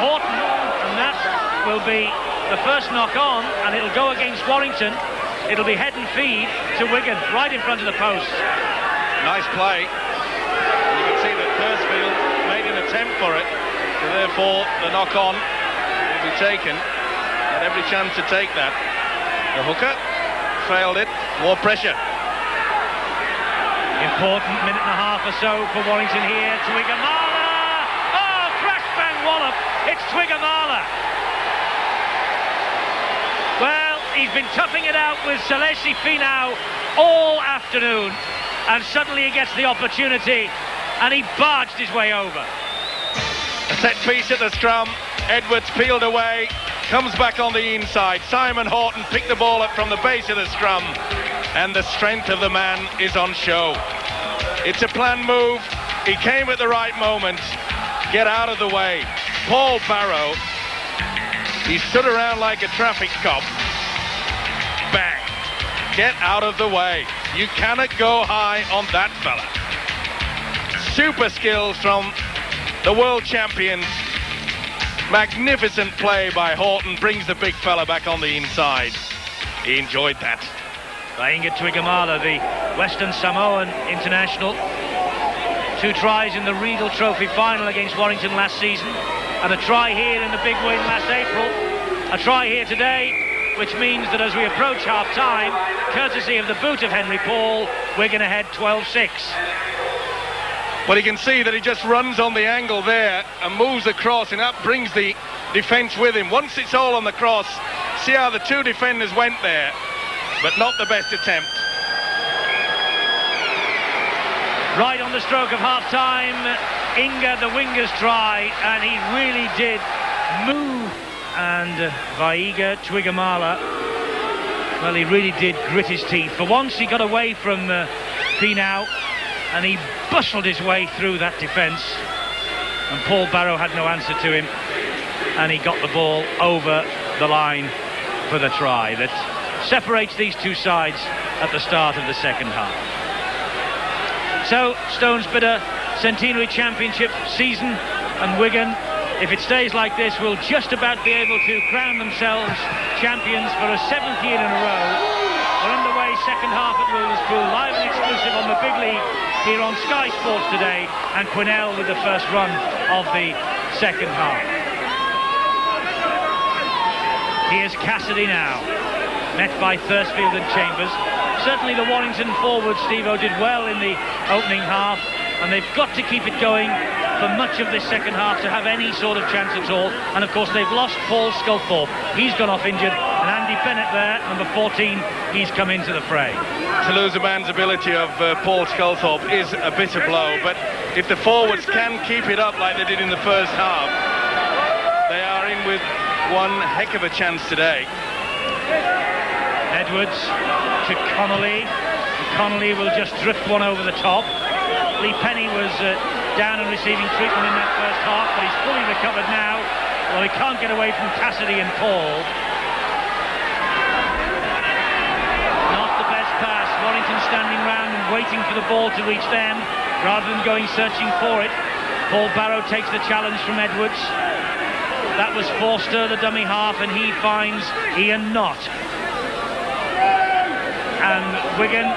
Horton, and that will be the first knock-on, and it'll go against Warrington. It'll be head and feed to Wigan, right in front of the post. Nice play. You can see that Thursfield made an attempt for it, so therefore the knock-on will be taken. Had every chance to take that. The hooker failed it. More pressure. Important minute and a half or so for Warrington here. Twigamala! Oh, crash bang wallop! It's Twigamala! Well, he's been toughing it out with Salesi Finau all afternoon, and suddenly he gets the opportunity, and he barged his way over. A set piece at the scrum. Edwards peeled away, comes back on the inside. Simon Horton picked the ball up from the base of the scrum, and the strength of the man is on show. It's a planned move. He came at the right moment. Get out of the way. Paul Barrow, he stood around like a traffic cop. Bang. Get out of the way. You cannot go high on that fella. Super skills from the world champions. Magnificent play by Horton. Brings the big fella back on the inside. He enjoyed that. Inga Twigamala, the Western Samoan international. 2 tries in the Regal Trophy final against Warrington last season, and a try here in the big win last April. A try here today, which means that as we approach half-time, courtesy of the boot of Henry Paul, Wigan ahead 12-6. But you can see that he just runs on the angle there and moves across, and that brings the defence with him. Once it's all on the cross, see how the 2 defenders went there, but not the best attempt. Right on the stroke of half-time, Inga, the winger's try, and he really did move. And Vaiga Twigamala, well, he really did grit his teeth. For once, he got away from Finau, and he bustled his way through that defence. And Paul Barrow had no answer to him, and he got the ball over the line for the try that separates these 2 sides at the start of the second half. So, Stones Bidder Centenary Championship season, and Wigan, if it stays like this, will just about be able to crown themselves champions for a 7th year in a row. We're underway, second half at Rulers Pool, live and exclusive on the Big League here on Sky Sports today, and Quinnell with the first run of the second half. Here's Cassidy now, met by Thursfield and Chambers. Certainly the Warrington forwards, Steve-O, did well in the opening half, and they've got to keep it going for much of this second half to have any sort of chance at all. And of course they've lost Paul Sculthorpe. He's gone off injured, and Andy Bennett there, number 14, he's come into the fray. To lose a man's ability of Paul Sculthorpe is a bitter blow, but if the forwards can keep it up like they did in the first half, they are in with one heck of a chance today. Edwards to Connolly. Connolly will just drift one over the top. Lee Penny was down and receiving treatment in that first half, but he's fully recovered now. Well, he can't get away from Cassidy and Paul. Not the best pass. Warrington standing round and waiting for the ball to reach them rather than going searching for it. Paul Barrow takes the challenge from Edwards. That was Forster, the dummy half, and he finds Ian Knott. And Wigan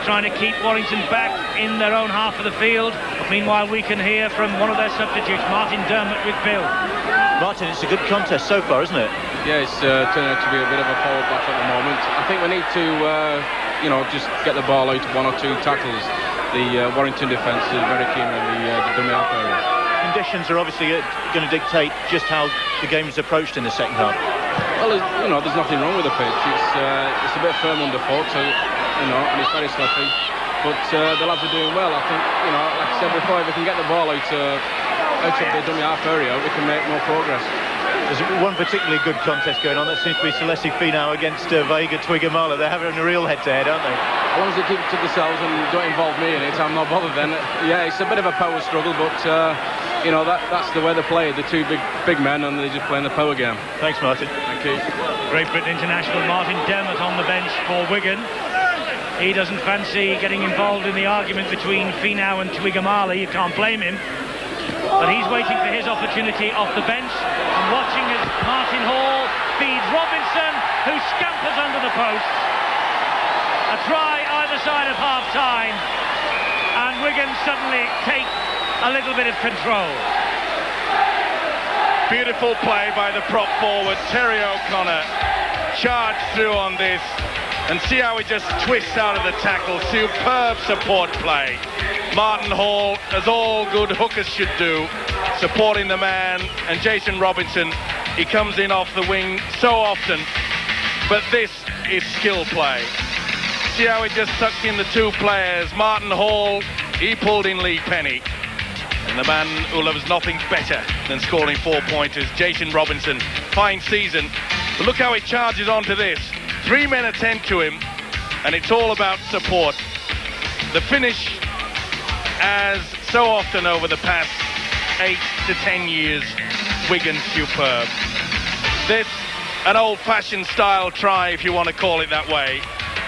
trying to keep Warrington back in their own half of the field. Meanwhile, we can hear from one of their substitutes, Martin Dermott, with Bill. Martin, it's a good contest so far, isn't it? Yeah, it's turning out to be a bit of a forward battle at the moment. I think we need to, just get the ball out 1 or 2 tackles. The Warrington defence is very keen on the dummy half area. Conditions are obviously going to dictate just how the game is approached in the second half. Well, there's nothing wrong with the pitch. It's a bit firm underfoot, so, and it's very sloppy. But the lads are doing well. I think, like I said before, if we can get the ball out out of the dummy half area, we can make more progress. There's one particularly good contest going on. That seems to be Celeste Finau against Veiga Twiggamala. They're having a real head-to-head, aren't they? As long as they keep it to themselves and don't involve me in it, I'm not bothered then. Yeah, it's a bit of a power struggle, but you know, that's the way they play. The two big men, and they're just playing the power game. Thanks, Martin. Thank you. Great Britain international Martin Dermott on the bench for Wigan. He doesn't fancy getting involved in the argument between Finau and Twiggamala. You can't blame him. But he's waiting for his opportunity off the bench and watching as Martin Hall feeds Robinson, who scampers under the posts. A try either side of half-time, and Wigan suddenly take a little bit of control. Beautiful play by the prop forward, Terry O'Connor. Charged through on this, and see how he just twists out of the tackle. Superb support play. Martin Hall, as all good hookers should do, supporting the man, and Jason Robinson, he comes in off the wing so often, but this is skill play. See how he just tucked in the two players. Martin Hall, he pulled in Lee Penny, and the man who loves nothing better than scoring 4-pointers, Jason Robinson. Fine season, but look how he charges onto this. 3 men attend to him, and it's all about support. The finish, as so often over the past 8 to 10 years, Wigan superb. This, an old-fashioned style try, if you want to call it that way,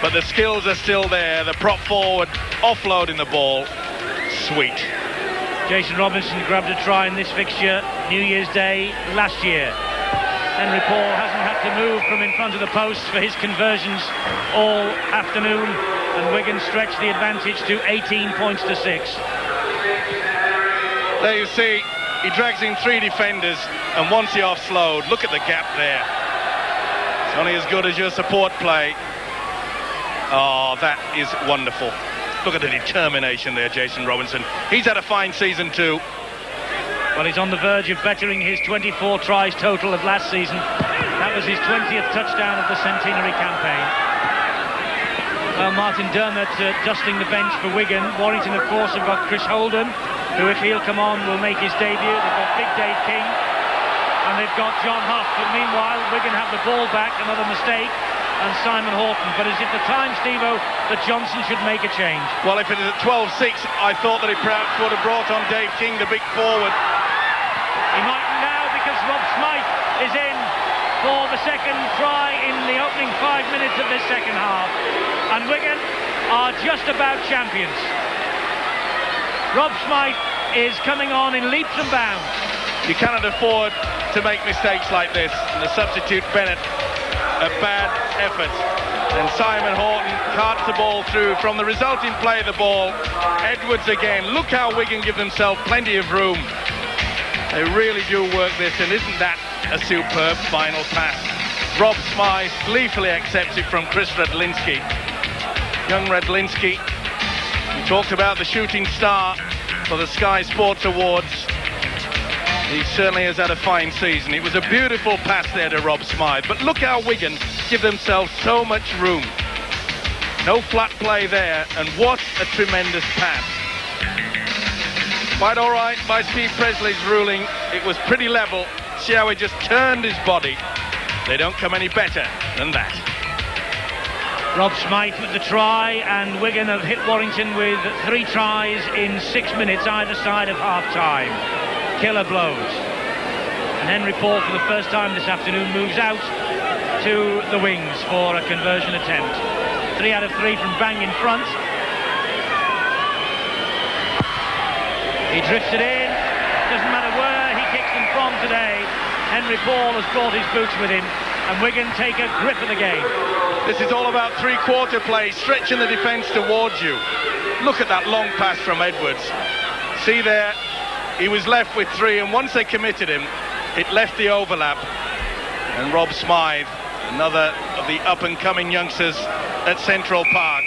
but the skills are still there. The prop forward offloading the ball, sweet. Jason Robinson grabbed a try in this fixture New Year's Day last year. Henry Paul hasn't had to move from in front of the posts for his conversions all afternoon, and Wigan stretched the advantage to 18 points to 6. There you see, he drags in 3 defenders, and once he offload, look at the gap there. It's only as good as your support play. Oh, that is wonderful. Look at the determination there, Jason Robinson. He's had a fine season too. Well, he's on the verge of bettering his 24 tries total of last season. That was his 20th touchdown of the centenary campaign. Well, Martin Dermott dusting the bench for Wigan. Warrington, of course, have got Chris Holden, who, if he'll come on, will make his debut. They've got Big Dave King, and they've got John Huff. But meanwhile, Wigan have the ball back, another mistake, and Simon Horton. But is it the time, Steve-O, that Johnson should make a change? Well, if it is at 12-6, I thought that he perhaps would have brought on Dave King, the big forward. He mightn't now, because Rob Smythe is in for the second try in the opening 5 minutes of this second half. And Wigan are just about champions. Rob Smythe is coming on in leaps and bounds. You cannot afford to make mistakes like this. And the substitute Bennett, a bad effort. And Simon Horton carts the ball through from the resulting play of the ball. Edwards again. Look how Wigan give themselves plenty of room. They really do work this, and isn't that a superb final pass? Rob Smythe gleefully accepts it from Chris Redlinski. Young Redlinski, we talked about the shooting star for the Sky Sports Awards. He certainly has had a fine season. It was a beautiful pass there to Rob Smythe, but look how Wigan give themselves so much room. No flat play there, and what a tremendous pass. Quite all right by Steve Presley's ruling. It was pretty level. See how he just turned his body. They don't come any better than that. Rob Smythe with the try, and Wigan have hit Warrington with 3 tries in 6 minutes either side of half-time. Killer blows. And Henry Paul, for the first time this afternoon, moves out to the wings for a conversion attempt. 3 out of 3 from bang in front. He drifts it in. Doesn't matter where he kicks them from today. Henry Paul has brought his boots with him, and Wigan take a grip of the game. This is all about three-quarter play, stretching the defence towards you. Look at that long pass from Edwards. See there, he was left with 3, and once they committed him, it left the overlap. And Rob Smythe, another of the up-and-coming youngsters at Central Park.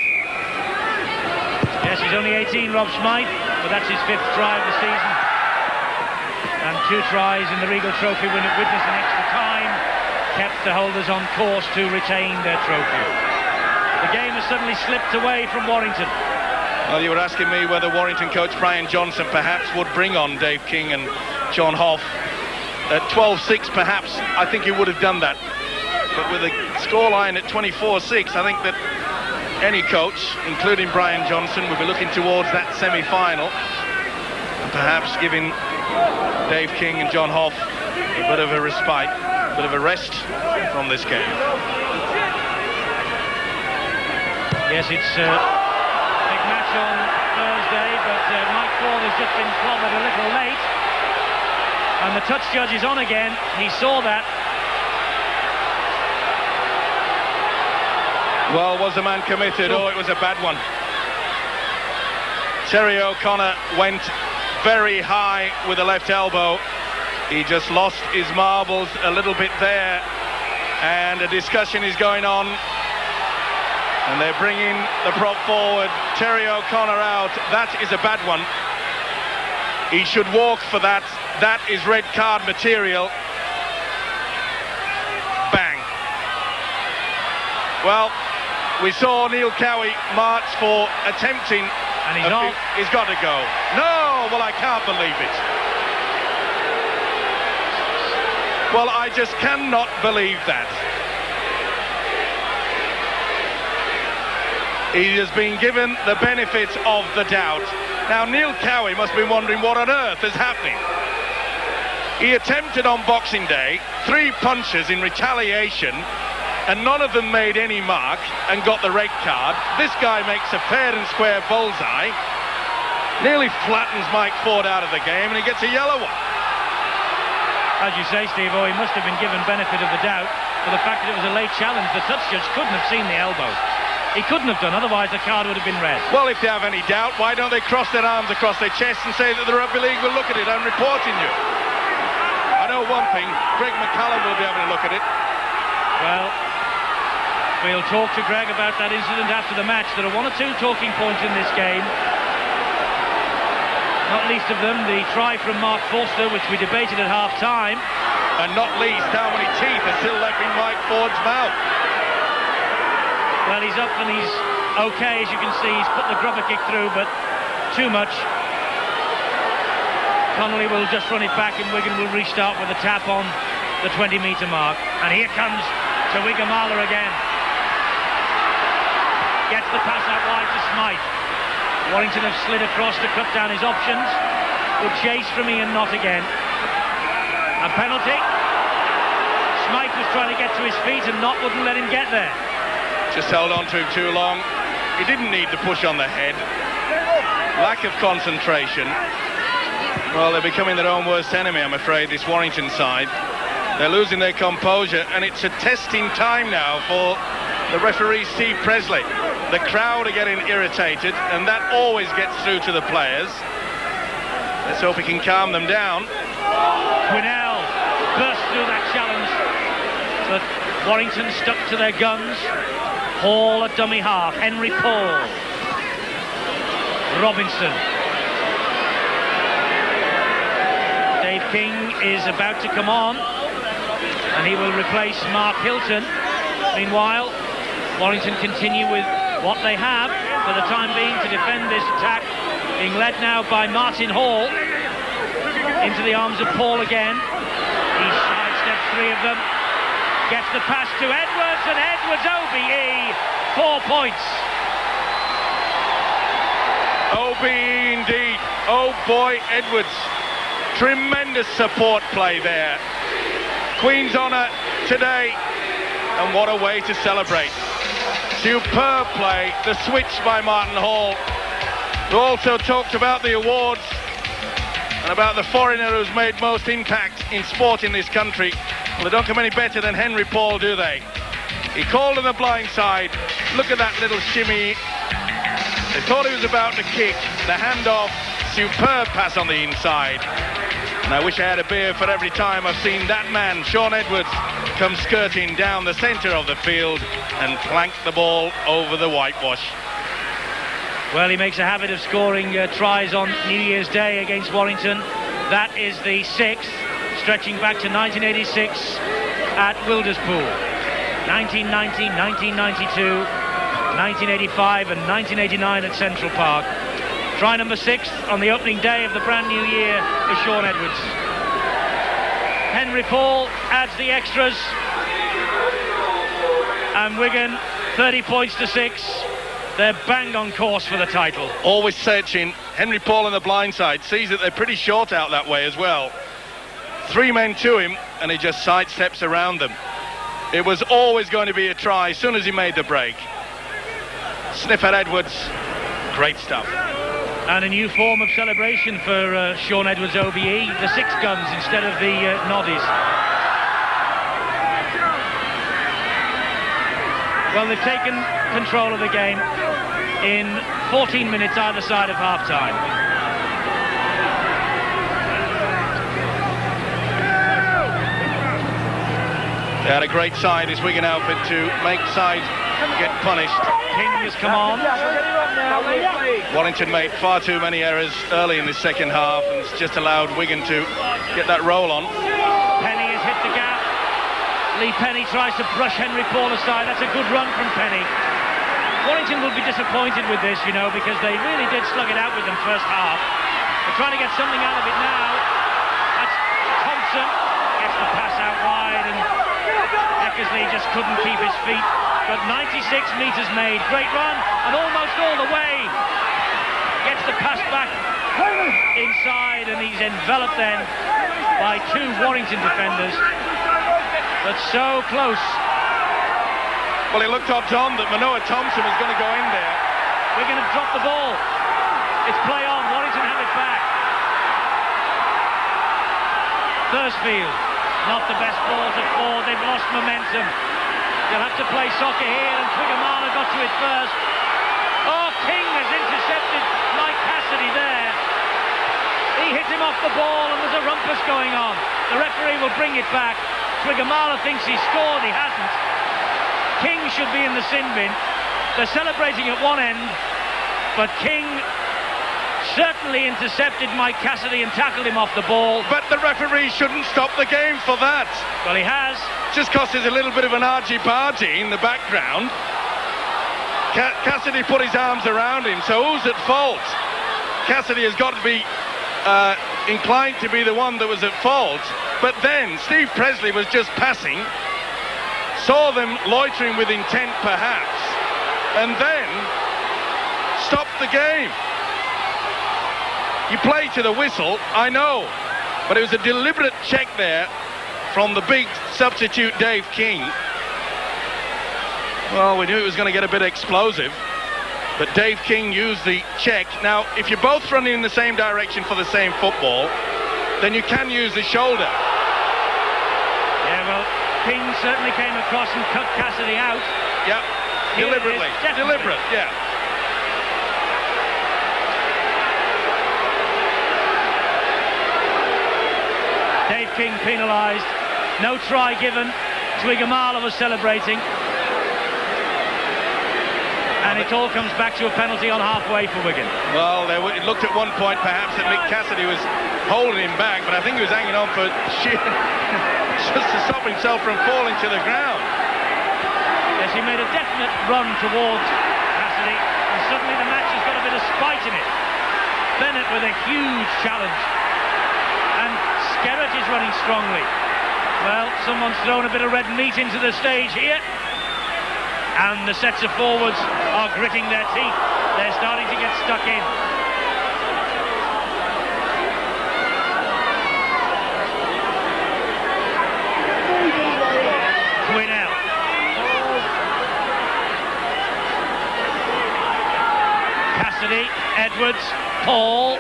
Yes, he's only 18, Rob Smythe, but that's his 5th try of the season. And 2 tries in the Regal Trophy when it witnessed an extra time kept the holders on course to retain their trophy. The game has suddenly slipped away from Warrington. Well, you were asking me whether Warrington coach Brian Johnson perhaps would bring on Dave King and John Hoff. At 12-6 perhaps, I think he would have done that. But with a scoreline at 24-6, I think that any coach, including Brian Johnson, would be looking towards that semi-final. And perhaps giving Dave King and John Hoff a bit of a respite, a bit of a rest from this game. Yes, it's a big match on Thursday, but Mike Ford has just been clobbered a little late. And the touch judge is on again. He saw that. Well, was the man committed? Oh, it was a bad one. Terry O'Connor went very high with the left elbow. He just lost his marbles a little bit there. And a discussion is going on. And they're bringing the prop forward. Terry O'Connor out. That is a bad one. He should walk for that. That is red card material. Bang. Well, we saw Neil Cowie march for attempting. And he's not. He's got to go. No, well, I can't believe it. Well, I just cannot believe that. He has been given the benefit of the doubt. Now, Neil Cowie must be wondering what on earth is happening. He attempted on Boxing Day 3 punches in retaliation, and none of them made any mark and got the red card. This guy makes a fair and square bullseye, nearly flattens Mike Ford out of the game, and he gets a yellow one. As you say, Steve, he must have been given benefit of the doubt for the fact that it was a late challenge. The touch judge couldn't have seen the elbow. He couldn't have done, otherwise the card would have been red. Well, if they have any doubt, why don't they cross their arms across their chest and say that the Rugby League will look at it? I'm reporting you. I know one thing, Greg McCallum will be able to look at it. Well, we'll talk to Greg about that incident after the match. There are 1 or 2 talking points in this game. Not least of them the try from Mark Forster, which we debated at half-time. And not least how many teeth are still left in Mike Ford's mouth. Well, he's up and he's okay, as you can see. He's put the grubber kick through, but too much. Connolly will just run it back and Wigan will restart with a tap on the 20-metre mark. And here comes Tawigamala again. Gets the pass out wide to Smythe. Warrington have slid across to cut down his options. Good chase from Ian Knott again. A penalty. Smythe was trying to get to his feet and Knott wouldn't let him get there. Just held on to him too long. He didn't need to push on the head. Lack of concentration. Well, they're becoming their own worst enemy, I'm afraid, this Warrington side. They're losing their composure, and it's a testing time now for the referee, Steve Presley. The crowd are getting irritated, and that always gets through to the players. Let's hope he can calm them down. Quinnell burst through that challenge, but Warrington stuck to their guns. Hall at dummy half. Henry Paul. Robinson. Dave King is about to come on, and he will replace Mark Hilton. Meanwhile, Warrington continue with what they have for the time being to defend this attack, being led now by Martin Hall. Into the arms of Paul again. He sidesteps 3 of them. Gets the pass to Edwards, and Edwards OBE, 4 points. OBE indeed. Oh boy, Edwards. Tremendous support play there. Queen's honour today, and what a way to celebrate. Superb play, the switch by Martin Hall, who also talked about the awards and about the foreigner who's made most impact in sport in this country. Well, they don't come any better than Henry Paul, do they? He called on the blind side. Look at that little shimmy. They thought he was about to kick. The handoff, superb pass on the inside. And I wish I had a beer for every time I've seen that man, Shaun Edwards, come skirting down the centre of the field and plank the ball over the whitewash. Well, he makes a habit of scoring tries on New Year's Day against Warrington. That is the 6th. Stretching back to 1986 at Wilderspool, 1990, 1992, 1985 and 1989 at Central Park. Try number 6 on the opening day of the brand new year for Shaun Edwards. Henry Paul adds the extras. And Wigan, 30 points to 6. They're bang on course for the title. Always searching. Henry Paul on the blind side sees that they're pretty short out that way as well. 3 men to him, and he just sidesteps around them. It was always going to be a try as soon as he made the break. Sniff at Edwards. Great stuff. And a new form of celebration for Sean Edwards' OBE, the 6 guns instead of the noddies. Well, they've taken control of the game in 14 minutes either side of half-time. They had a great side, this Wigan outfit, to make sides get punished. King has come on. Warrington made far too many errors early in the second half, and it's just allowed Wigan to get that roll on. Penny has hit the gap. Lee Penny tries to brush Henry Paul aside. That's a good run from Penny. Warrington will be disappointed with this, you know, because they really did slug it out with them first half. They're trying to get something out of it now. That's Thompson. Gets the pass out wide, and Eckersley just couldn't keep his feet. But 96 metres made. Great run, and almost all the way. Gets the pass back inside, and he's enveloped then by 2 Warrington defenders. But so close. Well, it looked odds on that Manoa Thompson was going to go in there. We're going to drop the ball. It's play on. Warrington have it back. Thursfield, not the best ball to fall. They've lost momentum. They'll have to play soccer here, and Twigamala got to it first. Oh, King has intercepted Mike Cassidy there. He hit him off the ball, and there's a rumpus going on. The referee will bring it back. Twigamala thinks he scored. He hasn't. King should be in the sin bin. They're celebrating at one end, but King certainly intercepted Mike Cassidy and tackled him off the ball. But the referee shouldn't stop the game for that. Well, he has. Just because there's a little bit of an argy-bargy in the background. Cassidy put his arms around him, so who's at fault? Cassidy has got to be inclined to be the one that was at fault. But then Steve Presley was just passing, saw them loitering with intent perhaps, and then stopped the game. You play to the whistle, I know, but it was a deliberate check there from the big substitute Dave King. Well, we knew it was going to get a bit explosive, but Dave King used the check. Now, if you're both running in the same direction for the same football, then you can use the shoulder. Yeah, well, King certainly came across and cut Cassidy out. Yep, deliberately. Deliberate, yeah. Dave King penalised. No try given. Twigamala was celebrating. And it all comes back to a penalty on halfway for Wigan. Well, it looked at one point perhaps that Mick Cassidy was holding him back, but I think he was hanging on for sheer just to stop himself from falling to the ground. Yes, he made a definite run towards Cassidy, and suddenly the match has got a bit of spite in it. Bennett with a huge challenge, and Skerrett is running strongly. Well, someone's thrown a bit of red meat into the stage here, and the sets of forwards are gritting their teeth. They're starting to get stuck in. Quinnell. Cassidy, Edwards, Paul.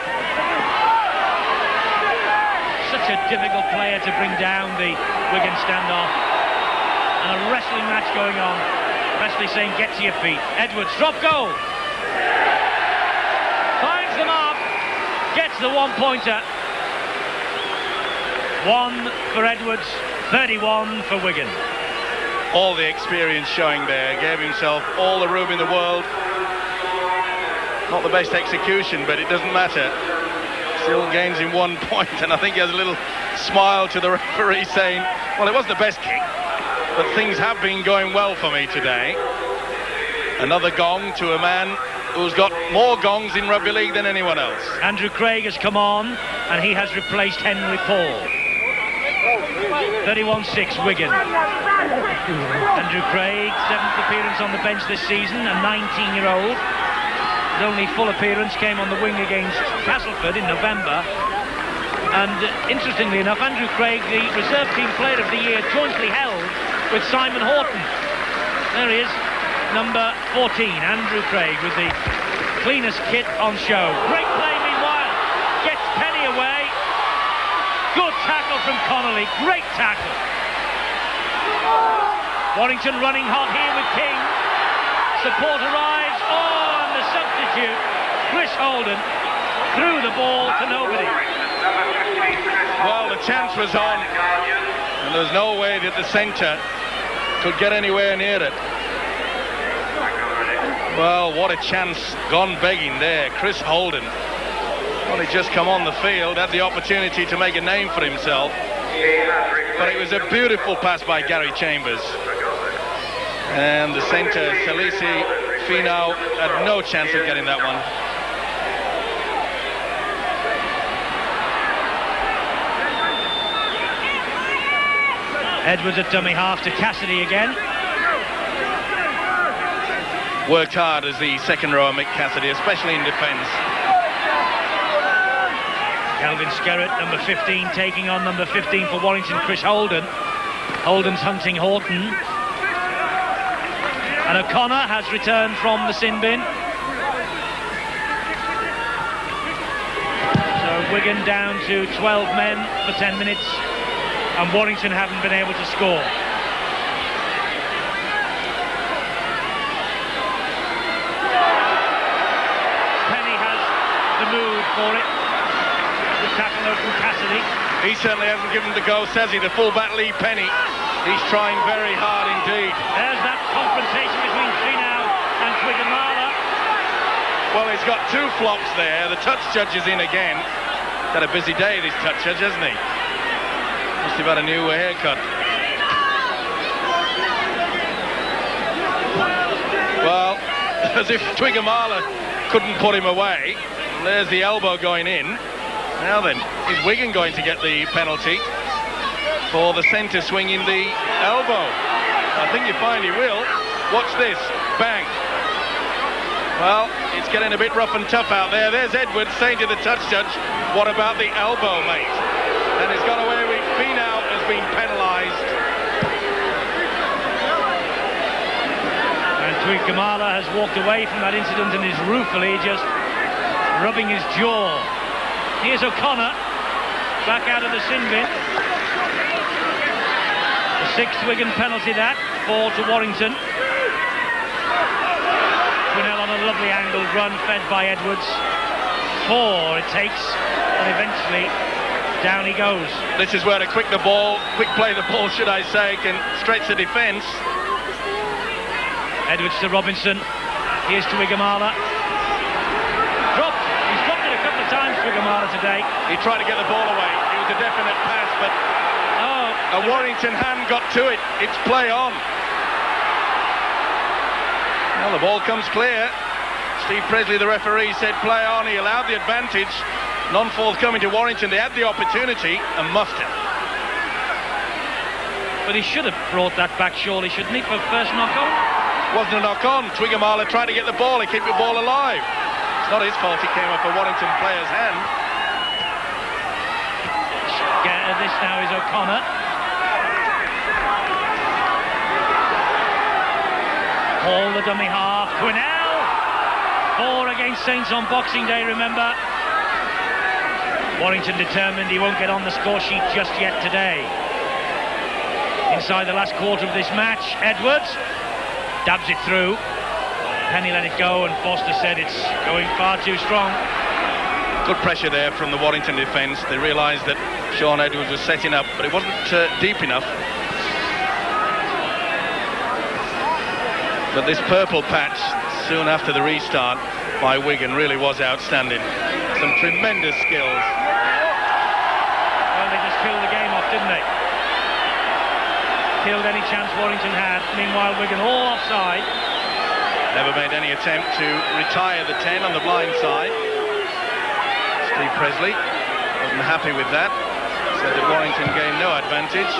Such a difficult player to bring down the Wigan standoff. And a wrestling match going on. Presley saying, get to your feet. Edwards, drop goal. Finds the mark. Gets the one-pointer. 1 for Edwards, 31 for Wigan. All the experience showing there. Gave himself all the room in the world. Not the best execution, but it doesn't matter. Still gains him 1 point, and I think he has a little smile to the referee saying, well, it wasn't the best kick, but things have been going well for me today. Another gong to a man who's got more gongs in rugby league than anyone else. Andrew Craig has come on, and he has replaced Henry Paul. 31-6 Wigan. Andrew Craig, 7th appearance on the bench this season, a 19-year-old. His only full appearance came on the wing against Castleford in November. And interestingly enough, Andrew Craig, the reserve team player of the year, jointly held with Simon Horton. There he is, number 14, Andrew Craig, with the cleanest kit on show. Great play meanwhile, gets Penny away. Good tackle from Connolly, great tackle. Warrington running hot here with King. Support arrives, and the substitute, Chris Holden, threw the ball to nobody. Well, the chance was on, and there was no way that the centre could get anywhere near it. Well, what a chance gone begging there. Chris Holden, well, he'd just come on the field, had the opportunity to make a name for himself, but it was a beautiful pass by Gary Chambers. And the centre, Salisi Finau, had no chance of getting that one. Edwards at dummy half to Cassidy again. Worked hard as the second rower, Mick Cassidy, especially in defence. Calvin Skerritt, number 15, taking on number 15 for Warrington, Chris Holden. Holden's hunting Horton. And O'Connor has returned from the sin bin. So Wigan down to 12 men for 10 minutes. And Warrington haven't been able to score. Penny has the mood for it. The tackle out from Cassidy. He certainly hasn't given the go, says he, the full-back Lee Penny. He's trying very hard indeed. There's that confrontation between Finau and Twigamala. Well, he's got two flops there. The touch judge is in again. Had a busy day, this touch judge, hasn't he? Must have had a new haircut. Well, as if Twigamala couldn't put him away. There's the elbow going in. Now then, is Wigan going to get the penalty for the centre swinging the elbow? I think you find he will. Watch this. Bang. Well, it's getting a bit rough and tough out there. There's Edwards saying to the touch judge, what about the elbow, mate? And he's got away with Finau has been penalised. And Twigamala has walked away from that incident and is ruefully just rubbing his jaw. Here's O'Connor, back out of the sin bin. The 6th Wigan penalty that, 4 to Warrington. Quinnell on a lovely angled run, fed by Edwards. 4 it takes, and eventually down he goes. This is where a quick play the ball, should I say, can stretch the defence. Edwards to Robinson. Here's to Twigamala. Dropped. He's dropped it a couple of times, Twigamala, today. He tried to get the ball away. It was a definite pass, but a Warrington hand got to it. It's play on. Well, the ball comes clear. Steve Presley, the referee, said play on. He allowed the advantage. None forthcoming to Warrington. They had the opportunity and muffed it. But he should have brought that back, surely, shouldn't he, for first knock-on? Wasn't a knock-on. Twigamala tried to get the ball. He kept the ball alive. It's not his fault he came off a Warrington player's hand. This now is O'Connor. Hall, the dummy half. Quinnell. 4 against Saints on Boxing Day, remember. Warrington determined he won't get on the score sheet just yet today. Inside the last quarter of this match, Edwards dabs it through. Penny let it go, and Foster said it's going far too strong. Good pressure there from the Warrington defence. They realised that Sean Edwards was setting up, but it wasn't deep enough. But this purple patch, soon after the restart by Wigan, really was outstanding. Some tremendous skills. Well, they just killed the game off, didn't they? Killed any chance Warrington had. Meanwhile, Wigan all offside. Never made any attempt to retire the 10 on the blind side. Steve Presley wasn't happy with that. So that Warrington gained no advantage.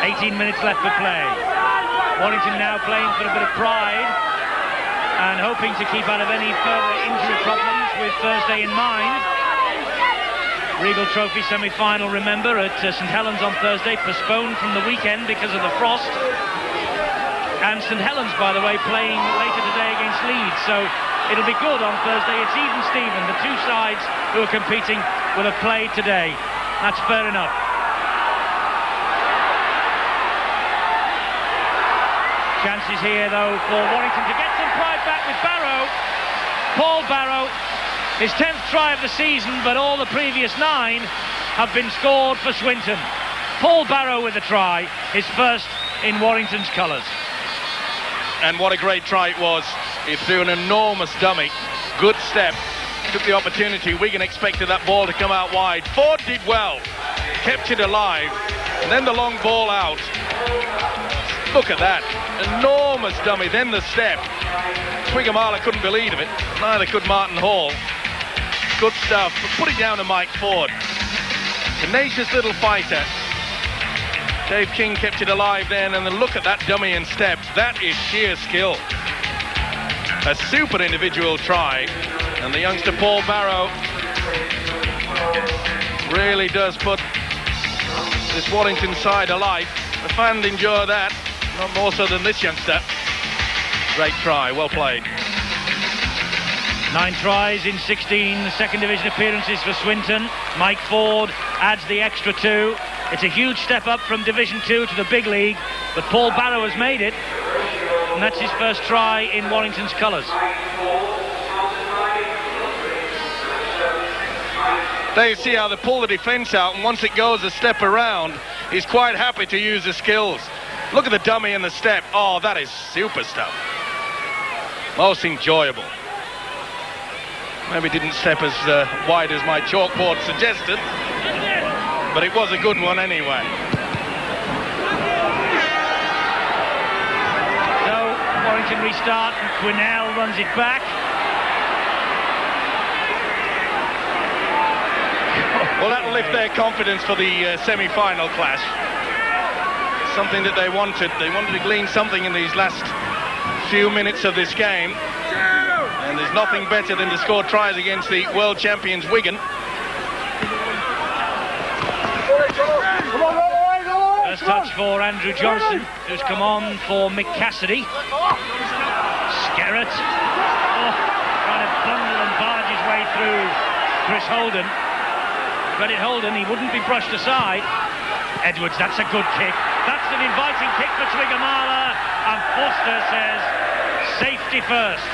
18 minutes left for play. Warrington now playing for a bit of pride and hoping to keep out of any further injury problems with Thursday in mind. Regal Trophy semi-final, remember, at St Helens on Thursday, postponed from the weekend because of the frost. And St Helens, by the way, playing later today against Leeds, so it'll be good on Thursday. It's even Steven. The two sides who are competing will have played today. That's fair enough. Chances here, though, for Warrington to get some pride back with Barrow. Paul Barrow, his 10th try of the season, but all the previous 9 have been scored for Swinton. Paul Barrow with a try, his first in Warrington's colours. And what a great try it was. He threw an enormous dummy. Good step. Took the opportunity. Wigan expected that ball to come out wide. Ford did well. Kept it alive. And then the long ball out. Look at that. Enormous dummy. Then the step. Twigamala couldn't believe it. Neither could Martin Hall. Good stuff. But put it down to Mike Ford. Tenacious little fighter. Dave King kept it alive then, and then look at that dummy and step. That is sheer skill. A super individual try, and the youngster Paul Barrow really does put this Warrington side alight. The fans enjoy that, not more so than this youngster. Great try, well played. 9 tries in 16 second division appearances for Swinton. Mike Ford adds the extra 2. It's a huge step up from Division 2 to the big league, but Paul Barrow has made it, and that's his first try in Warrington's colours. There you see how they pull the defence out, and once it goes a step around, he's quite happy to use the skills. Look at the dummy and the step. Oh, that is super stuff. Most enjoyable. Maybe didn't step as wide as my chalkboard suggested, but it was a good one anyway. So, Warrington restart, and Quinnell runs it back. Well, that'll lift their confidence for the semi-final clash. Something that they wanted. They wanted to glean something in these last few minutes of this game. And there's nothing better than to score tries against the world champions Wigan. First touch for Andrew Johnson, who's come on for Mick Cassidy. Skerrett. Oh, trying to bundle and barge his way through Chris Holden. Credit Holden, he wouldn't be brushed aside. Edwards, that's a good kick. That's an inviting kick for Twigamala. And Foster says, safety first.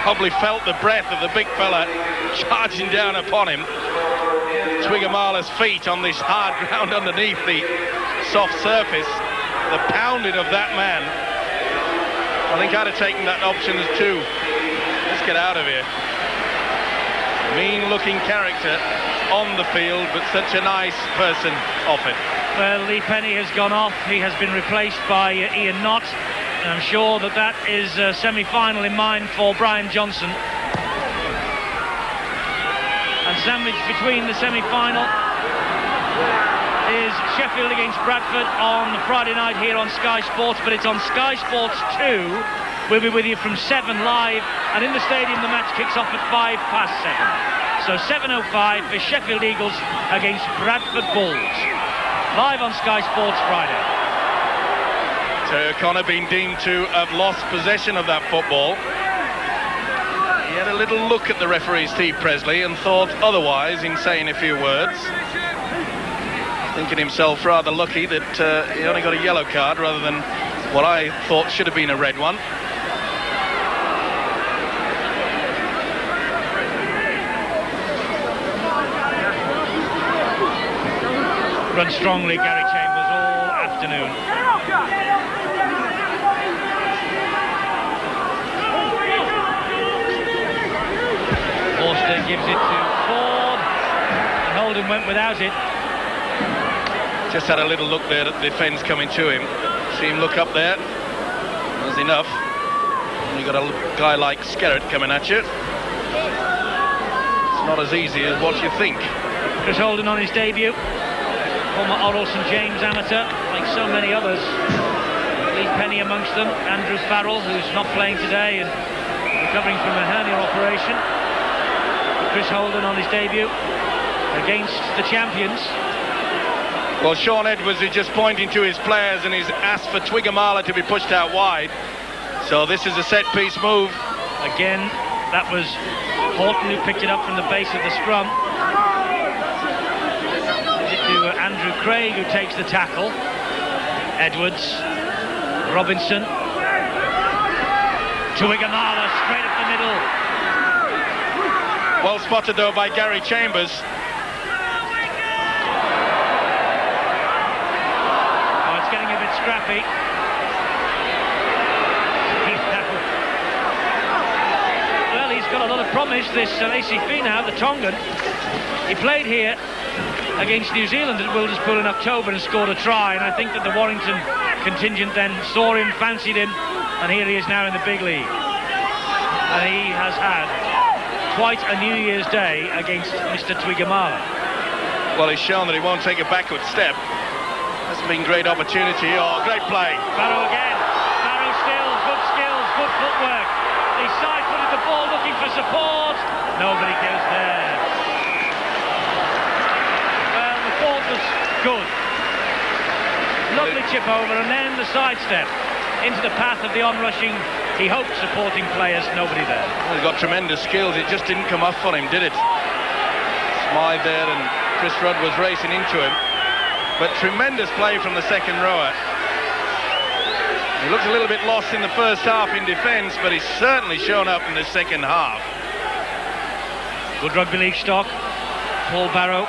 Probably felt the breath of the big fella charging down upon him. Twigamala's feet on this hard ground underneath the soft surface. The pounding of that man. I think I'd have taken that option as 2. Let's get out of here. Mean-looking character on the field, but such a nice person off it. Well, Lee Penny has gone off. He has been replaced by Ian Knott. And I'm sure that that is a semi-final in mind for Brian Johnson. And sandwiched between the semi-final is Sheffield against Bradford on Friday night here on Sky Sports, but it's on Sky Sports 2. We'll be with you from 7 live, and in the stadium the match kicks off at 7:05. So 7:05 for Sheffield Eagles against Bradford Bulls. Live on Sky Sports Friday. O'Connor being deemed to have lost possession of that football. He had a little look at the referee Steve Presley and thought otherwise in saying a few words. Thinking himself rather lucky that he only got a yellow card rather than what I thought should have been a red one. Run strongly, Gary Chambers, all afternoon. Forster gives it to Ford, and Holden went without it. Just had a little look there at the defence coming to him. See him look up there. That's enough. You've got a guy like Skerritt coming at you. It's not as easy as what you think. Chris Holden on his debut. Former Orrell St James amateur, like so many others. Lee Penny amongst them. Andrew Farrell, who's not playing today and recovering from a hernia operation. Chris Holden on his debut against the champions. Well, Sean Edwards is just pointing to his players and he's asked for Twiggamala to be pushed out wide. So this is a set-piece move. Again, that was Horton who picked it up from the base of the scrum. Gives it to Andrew Craig, who takes the tackle. Edwards, Robinson, Twiggamala straight up the middle. Well spotted though by Gary Chambers. Oh, it's getting a bit scrappy. Well, he's got a lot of promise, this Lacy Finau, the Tongan. He played here against New Zealand at Wilderspool in October and scored a try, and I think that the Warrington contingent then saw him, fancied him, and here he is now in the big league. And he has had quite a New Year's Day against Mr. Twiggamala. Well, he's shown that he won't take a backward step. That's been great opportunity. Oh, great play. Barrow again. Barrow skills, good footwork. He side-footed the ball looking for support. Nobody goes there. Well, the fault was good. Lovely chip over and then the sidestep into the path of the onrushing, he hoped, supporting players. Nobody there. Well, he's got tremendous skills. It just didn't come off on him, did it? Smythe there and Chris Rudd was racing into him. But tremendous play from the second rower. He looked a little bit lost in the first half in defence, but he's certainly shown up in the second half. Good rugby league stock. Paul Barrow.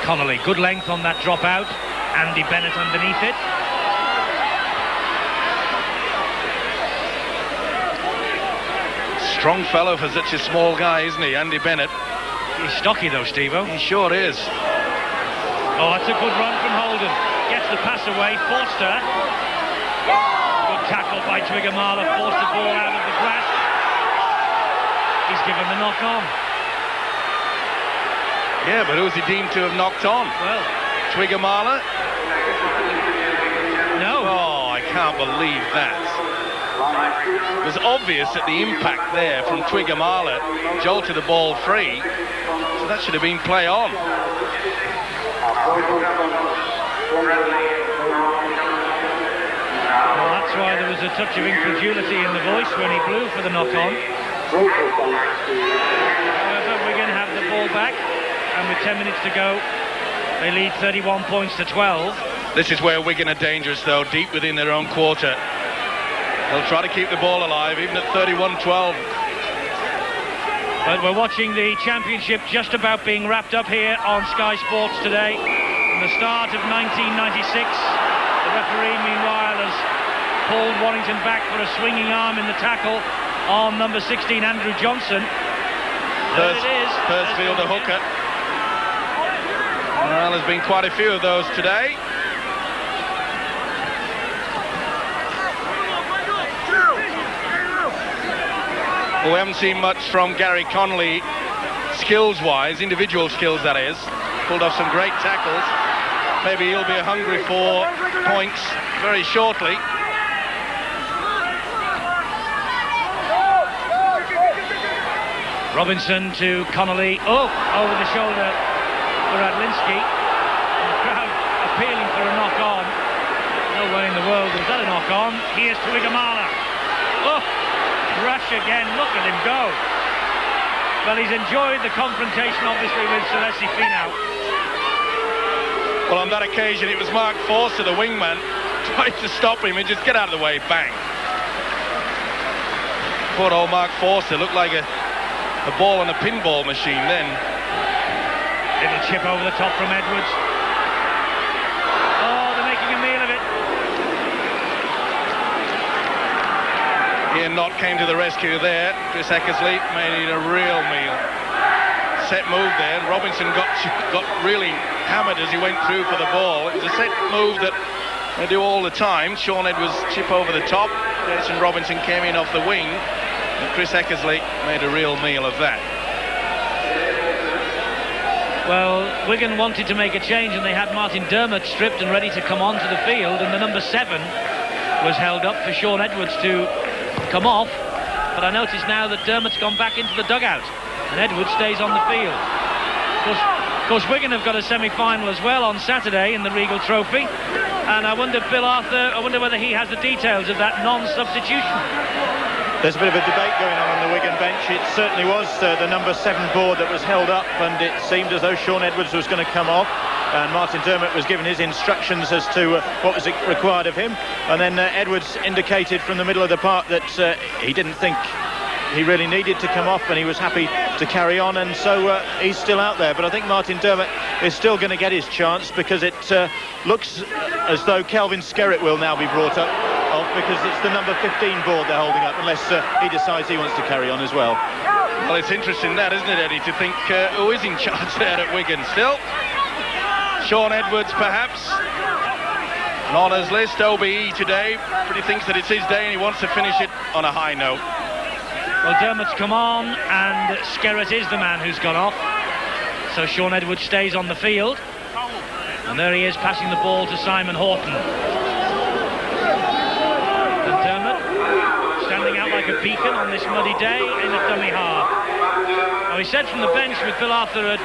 Connolly, good length on that drop out. Andy Bennett underneath it. Strong fellow for such a small guy, isn't he, Andy Bennett? He's stocky though, Steve-O. He sure is. Oh, that's a good run from Holden. Gets the pass away. Forster. Good tackle by Twiggamala. Forced the ball out of the grasp. He's given the knock on. Yeah, but who's he deemed to have knocked on? Well, Twiggamala? no. Oh, I can't believe that. It was obvious that the impact there from Twiggamala jolted the ball free, so that should have been play on. Well, that's why there was a touch of incredulity in the voice when he blew for the knock-on. However, we're going to have the ball back, and with 10 minutes to go, they lead 31 points to 12. This is where Wigan are dangerous, though, deep within their own quarter. They'll try to keep the ball alive, even at 31-12. But we're watching the championship just about being wrapped up here on Sky Sports today. From the start of 1996, the referee, meanwhile, has pulled Warrington back for a swinging arm in the tackle on number 16, Andrew Johnson. There it is. Persfield, a hooker. Well, there's been quite a few of those today. Well, we haven't seen much from Gary Connolly, skills-wise, individual skills that is. Pulled off some great tackles. Maybe he'll be hungry for points very shortly. Robinson to Connolly. Oh, over the shoulder for Radlinski. And the crowd appealing for a knock-on. No way in the world is that a knock-on. Here's Twiggamala. Oh, rush again. Look at him go. Well, he's enjoyed the confrontation, obviously, with Lacy Finau. Well, on that occasion, it was Mark Forster, the wingman, tried to stop him and just get out of the way. Bang. Poor old Mark Forster looked like a ball on a pinball machine then. Little chip over the top from Edwards. Oh, they're making a meal of it. Ian Knott came to the rescue there. Chris Eckersley made it a real meal. Set move there. Robinson got really hammered as he went through for the ball. It was a set move that They do all the time. Sean Edwards chip over the top. Jason Robinson came in off the wing. And Chris Eckersley made a real meal of that. Well, Wigan wanted to make a change and they had Martin Dermott stripped and ready to come onto the field, and the number 7 was held up for Sean Edwards to come off. But I notice now that Dermott's gone back into the dugout and Edwards stays on the field. Of course, Wigan have got a semi-final as well on Saturday in the Regal Trophy, and I wonder whether he has the details of that non-substitution. There's a bit of a debate going on the Wigan bench. It certainly was the number 7 board that was held up, and it seemed as though Sean Edwards was going to come off, and Martin Dermott was given his instructions as to what was required of him, and then Edwards indicated from the middle of the park that he didn't think he really needed to come off, and he was happy to carry on, and so he's still out there. But I think Martin Dermott is still going to get his chance, because it looks as though Kelvin Skerritt will now be brought up off, because it's the number 15 board they're holding up, unless he decides he wants to carry on as well. Well, it's interesting that, isn't it, Eddie, to think who is in charge there at Wigan still. Sean Edwards, perhaps. An honours list, OBE today. But he thinks that it's his day and he wants to finish it on a high note. Well, Dermott's come on, and Skerritt is the man who's gone off. So Sean Edwards stays on the field. And there he is, passing the ball to Simon Horton. And Dermott standing out like a beacon on this muddy day in a dummy half. Now, he said from the bench with Bill Arthur at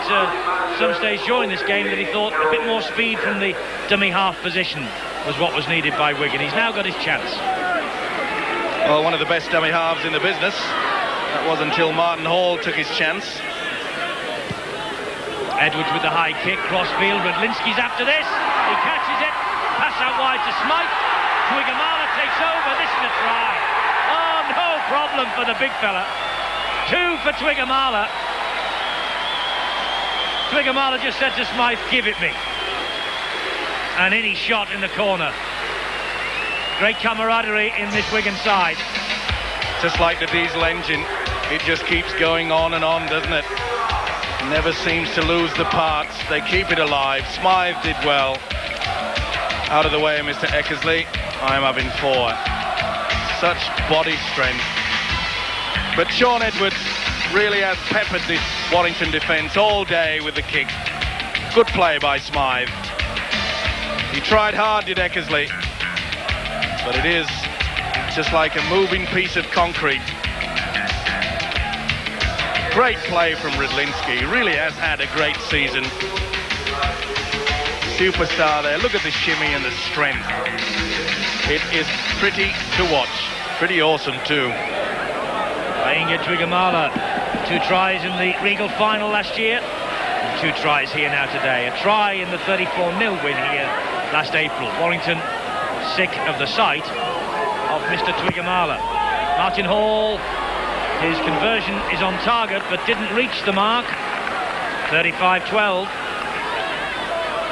some stage during this game that he thought a bit more speed from the dummy half position was what was needed by Wigan. He's now got his chance. Well, one of the best dummy halves in the business. That was until Martin Hall took his chance. Edwards with the high kick, crossfield. Redlinski's after this. He catches it. Pass out wide to Smythe. Twigamala takes over. This is a try. Oh, no problem for the big fella. 2 for Twigamala. Twigamala just said to Smythe, give it me. And in he shot in the corner. Great camaraderie in this Wigan side. Just like the diesel engine, it just keeps going on and on, doesn't it? Never seems to lose the parts. They keep it alive. Smythe did well. Out of the way, Mr. Eckersley. I'm having 4. Such body strength. But Sean Edwards really has peppered this Warrington defence all day with the kick. Good play by Smythe. He tried hard, did Eckersley. But it is just like a moving piece of concrete. Great play from Redlinski. He really has had a great season. Superstar there. Look at the shimmy and the strength. It is pretty to watch. Pretty awesome too. Playing at Twigamala. 2 tries in the Regal final last year. And 2 tries here now today. A try in the 34-0 win here last April. Warrington sick of the sight of Mr. Twigamala. Martin Hall, his conversion is on target but didn't reach the mark. 35-12.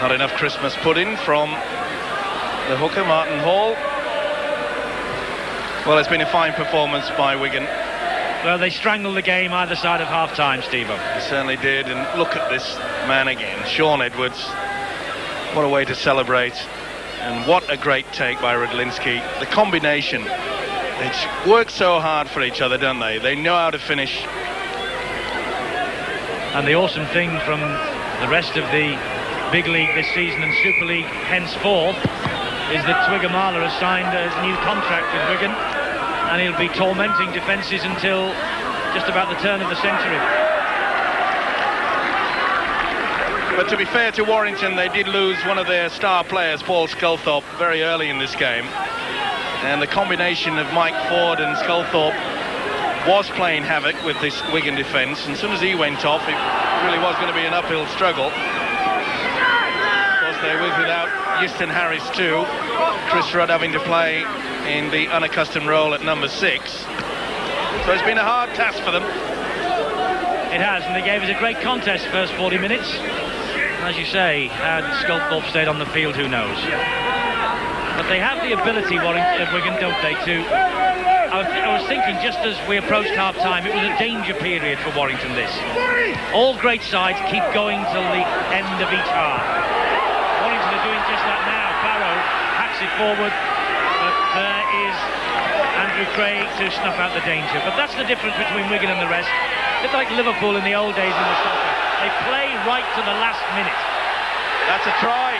Not enough Christmas pudding from the hooker, Martin Hall. Well, it's been a fine performance by Wigan. Well, they strangled the game either side of half-time, Steve-o. They certainly did, and look at this man again, Sean Edwards. What a way to celebrate. And what a great take by Redlinski. The combination. They work so hard for each other, don't they? They know how to finish. And the awesome thing from the rest of the Big League this season and Super League henceforth is that Twigamala has signed a new contract with Wigan, and he'll be tormenting defences until just about the turn of the century. But to be fair to Warrington, they did lose one of their star players, Paul Sculthorpe, very early in this game. And the combination of Mike Ford and Sculthorpe was playing havoc with this Wigan defence. And as soon as he went off, it really was going to be an uphill struggle. Of course, they were without Euston Harris too. Chris Rudd having to play in the unaccustomed role at number 6. So it's been a hard task for them. It has, and they gave us a great contest first 40 minutes. As you say, had Sculthorpe stayed on the field, who knows? But they have the ability, Wigan, don't they, to... I was thinking, just as we approached half-time, it was a danger period for Warrington, this. All great sides keep going till the end of each half. Warrington are doing just that now. Barrow hacks it forward, but there is Andrew Craig to snuff out the danger. But that's the difference between Wigan and the rest. A bit like Liverpool in the old days in the soccer. They play right to the last minute. That's a try.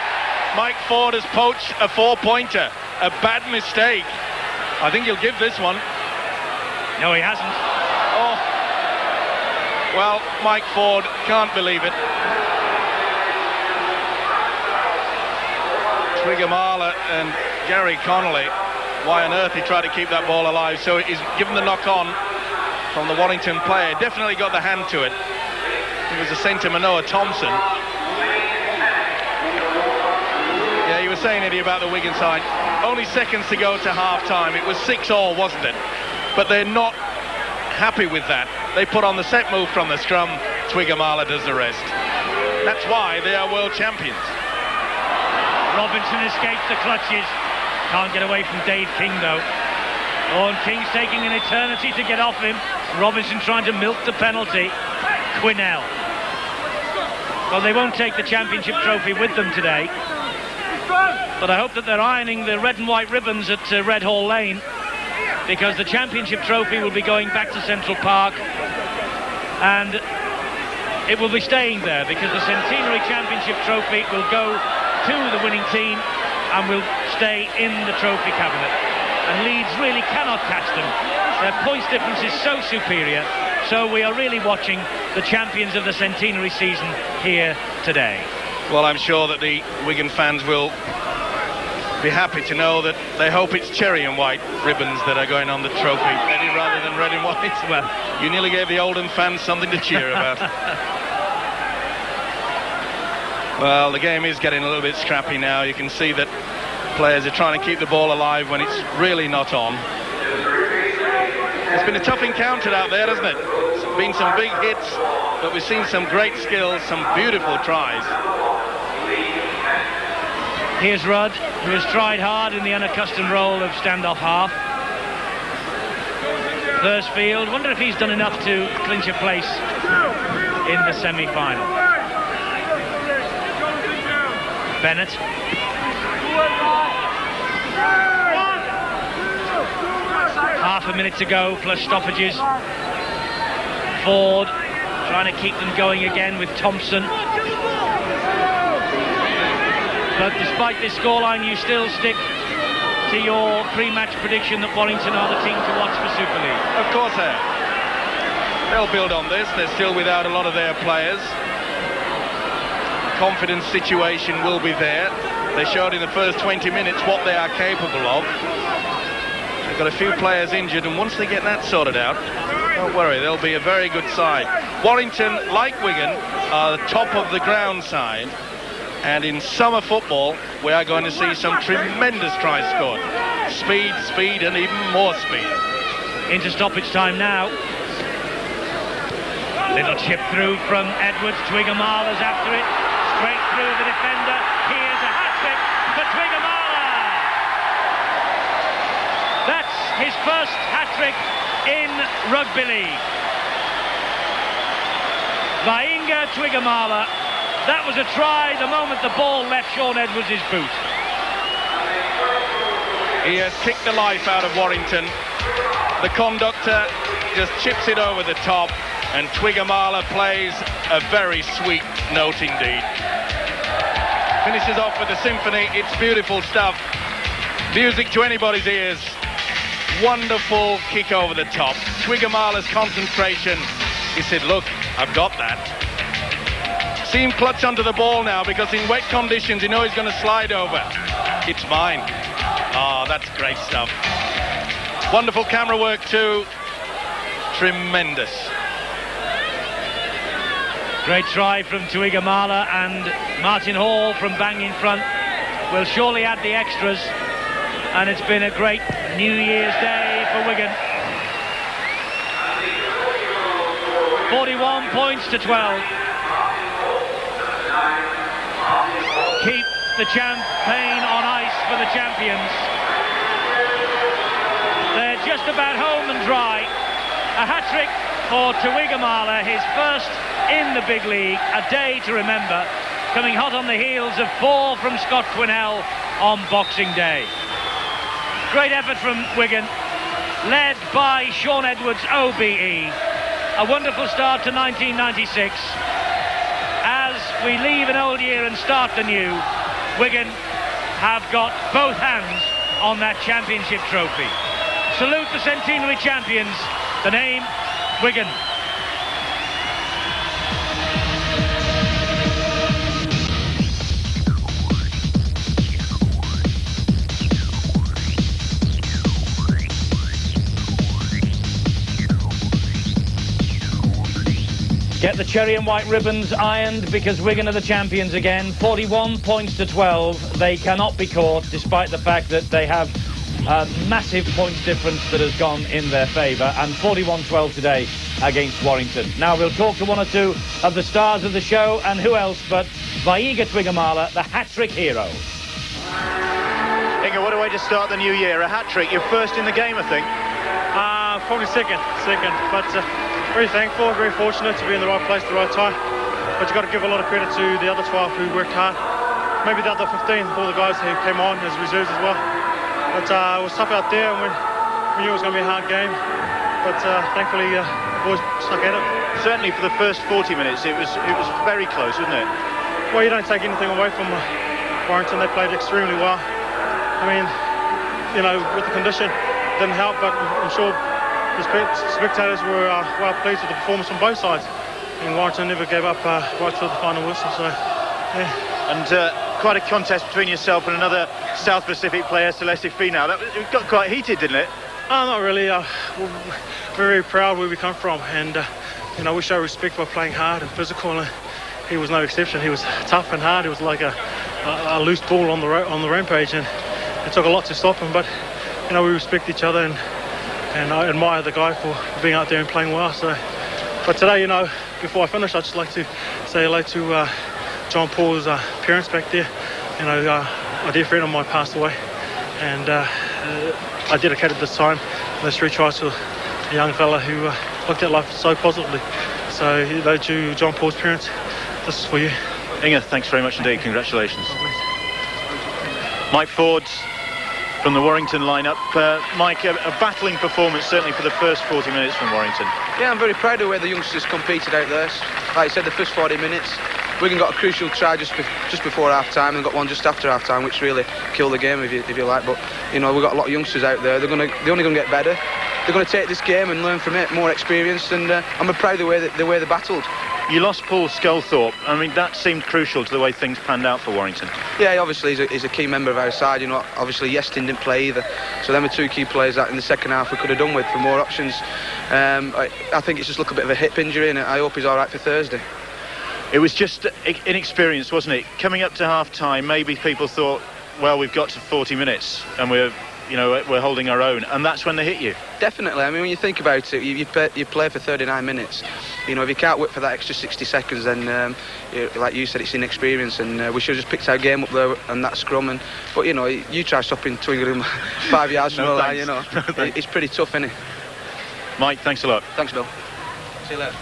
Mike Ford has poached a 4-pointer. A bad mistake. I think he'll give this one. No, he hasn't. Oh. Well, Mike Ford can't believe it. Twigamala and Gary Connolly, why on earth he tried to keep that ball alive? So he's given the knock on from the Warrington player. Definitely got the hand to it. It was the centre Manoa Thompson. Yeah, you were saying, Eddie, about the Wigan side. Only seconds to go to half-time. It was 6-all, wasn't it? But they're not happy with that. They put on the set move from the scrum. Twigamala does the rest. That's why they are world champions. Robinson escapes the clutches. Can't get away from Dave King, though. Oh, and King's taking an eternity to get off him. Robinson trying to milk the penalty. Quinnell. Well, they won't take the championship trophy with them today. But I hope that they're ironing the red and white ribbons at Red Hall Lane, because the championship trophy will be going back to Central Park, and it will be staying there because the centenary championship trophy will go to the winning team and will stay in the trophy cabinet. And Leeds really cannot catch them. Their points difference is so superior, so we are really watching the champions of the centenary season here today. Well, I'm sure that the Wigan fans will be happy to know that they hope it's cherry and white ribbons that are going on the trophy, Eddie, rather than red and white. Well, you nearly gave the Oldham fans something to cheer about. Well, the game is getting a little bit scrappy now. You can see that players are trying to keep the ball alive when it's really not on. It's been a tough encounter out there, hasn't it? It's been some big hits, but we've seen some great skills, some beautiful tries. Here's Rudd, who has tried hard in the unaccustomed role of standoff half. Thursfield, wonder if he's done enough to clinch a place in the semi-final. Bennett. Half a minute to go, plus stoppages. Ford trying to keep them going again with Thompson. But despite this scoreline, you still stick to your pre-match prediction that Warrington are the team to watch for Super League. Of course they are. They'll build on this. They're still without a lot of their players. Confidence situation will be there. They showed in the first 20 minutes what they are capable of. They've got a few players injured, and once they get that sorted out, don't worry, they'll be a very good side. Warrington, like Wigan, are the top of the ground side. And in summer football, we are going to see some tremendous tries scored. Speed, speed, and even more speed. Into stoppage time now. Little chip through from Edwards. Twigamala's after it. Straight through the defender. Here's a hat-trick for Twigamala. That's his first hat-trick in rugby league. Vainga Twigamala. That was a try the moment the ball left Sean Edwards' boot. He has kicked the life out of Warrington. The conductor just chips it over the top, and Twigamala plays a very sweet note indeed. Finishes off with a symphony. It's beautiful stuff. Music to anybody's ears. Wonderful kick over the top. Twigamala's concentration. He said, look, I've got that. See him clutch onto the ball now, because in wet conditions you know he's going to slide over. It's mine. Oh, that's great stuff. Wonderful camera work too. Tremendous. Great try from Twigamala, and Martin Hall from bang in front will surely add the extras, and it's been a great New Year's Day for Wigan. 41 points to 12. Keep the champagne on ice for the champions. They're just about home and dry. A hat-trick for Twigamala, his first in the big league. A day to remember, coming hot on the heels of 4 from Scott Quinnell on Boxing Day. Great effort from Wigan, led by Sean Edwards, OBE. A wonderful start to 1996. As we leave an old year and start the new, Wigan have got both hands on that championship trophy. Salute the centenary champions. The name, Wigan. Get the cherry and white ribbons ironed, because Wigan are the champions again. 41 points to 12. They cannot be caught, despite the fact that they have a massive points difference that has gone in their favour. And 41-12 today against Warrington. Now we'll talk to one or two of the stars of the show, and who else but Vaiga Twigamala, the hat-trick hero. Inga, what a way to start the new year. A hat-trick, your first in the game, I think. Probably second, but very thankful, very fortunate to be in the right place at the right time. But you've got to give a lot of credit to the other 12 who worked hard. Maybe the other 15, all the guys who came on as reserves as well. But it was tough out there, and we knew it was going to be a hard game. But thankfully, the boys stuck at it. Certainly for the first 40 minutes, it was very close, wasn't it? Well, you don't take anything away from Warrington. They played extremely well. I mean, you know, with the condition, it didn't help, but I'm sure the spectators were well pleased with the performance on both sides. And Warrington never gave up right till the final whistle, so yeah. And quite a contest between yourself and another South Pacific player, Celeste Finau. It got quite heated, didn't it? Not really. We're very proud where we come from, and you know, we show respect by playing hard and physical, and he was no exception. He was tough and hard. He was like a loose ball on the rampage, and it took a lot to stop him, but you know, we respect each other, and I admire the guy for being out there and playing well. So, but today, you know, before I finish, I'd just like to say hello to John Paul's parents back there. You know, a dear friend of mine passed away, and I dedicated this time, those 3 tries, to a young fella who looked at life so positively. So, hello to John Paul's parents. This is for you. Inga, thanks very much indeed. Congratulations. Mike Ford from the Warrington lineup. Mike, a battling performance certainly for the first 40 minutes from Warrington. Yeah, I'm very proud of where the youngsters competed out there. Like I said, the first 40 minutes, Wigan got a crucial try just before half-time, and got one just after half-time, which really killed the game, if you like. But you know, we've got a lot of youngsters out there. They're only going to get better. They're going to take this game and learn from it, more experienced, and I'm proud of the way they battled. You lost Paul Sculthorpe. I mean, that seemed crucial to the way things panned out for Warrington. Yeah, obviously he's a key member of our side. You know, obviously Yestin didn't play either, so them are 2 key players that in the second half we could have done with for more options. I think it's just a bit of a hip injury, and I hope he's all right for Thursday. It was just inexperience, wasn't it? Coming up to half-time, maybe people thought, well, we've got to 40 minutes and we're holding our own, and that's when they hit you. Definitely. I mean, when you think about it, you play for 39 minutes. You know, if you can't work for that extra 60 seconds, then, like you said, it's inexperience, and we should have just picked our game up there and that scrum. But, you know, you try stopping Twickenham 5 yards from the line, you know. It's pretty tough, isn't it? Mike, thanks a lot. Thanks, Bill. See you later.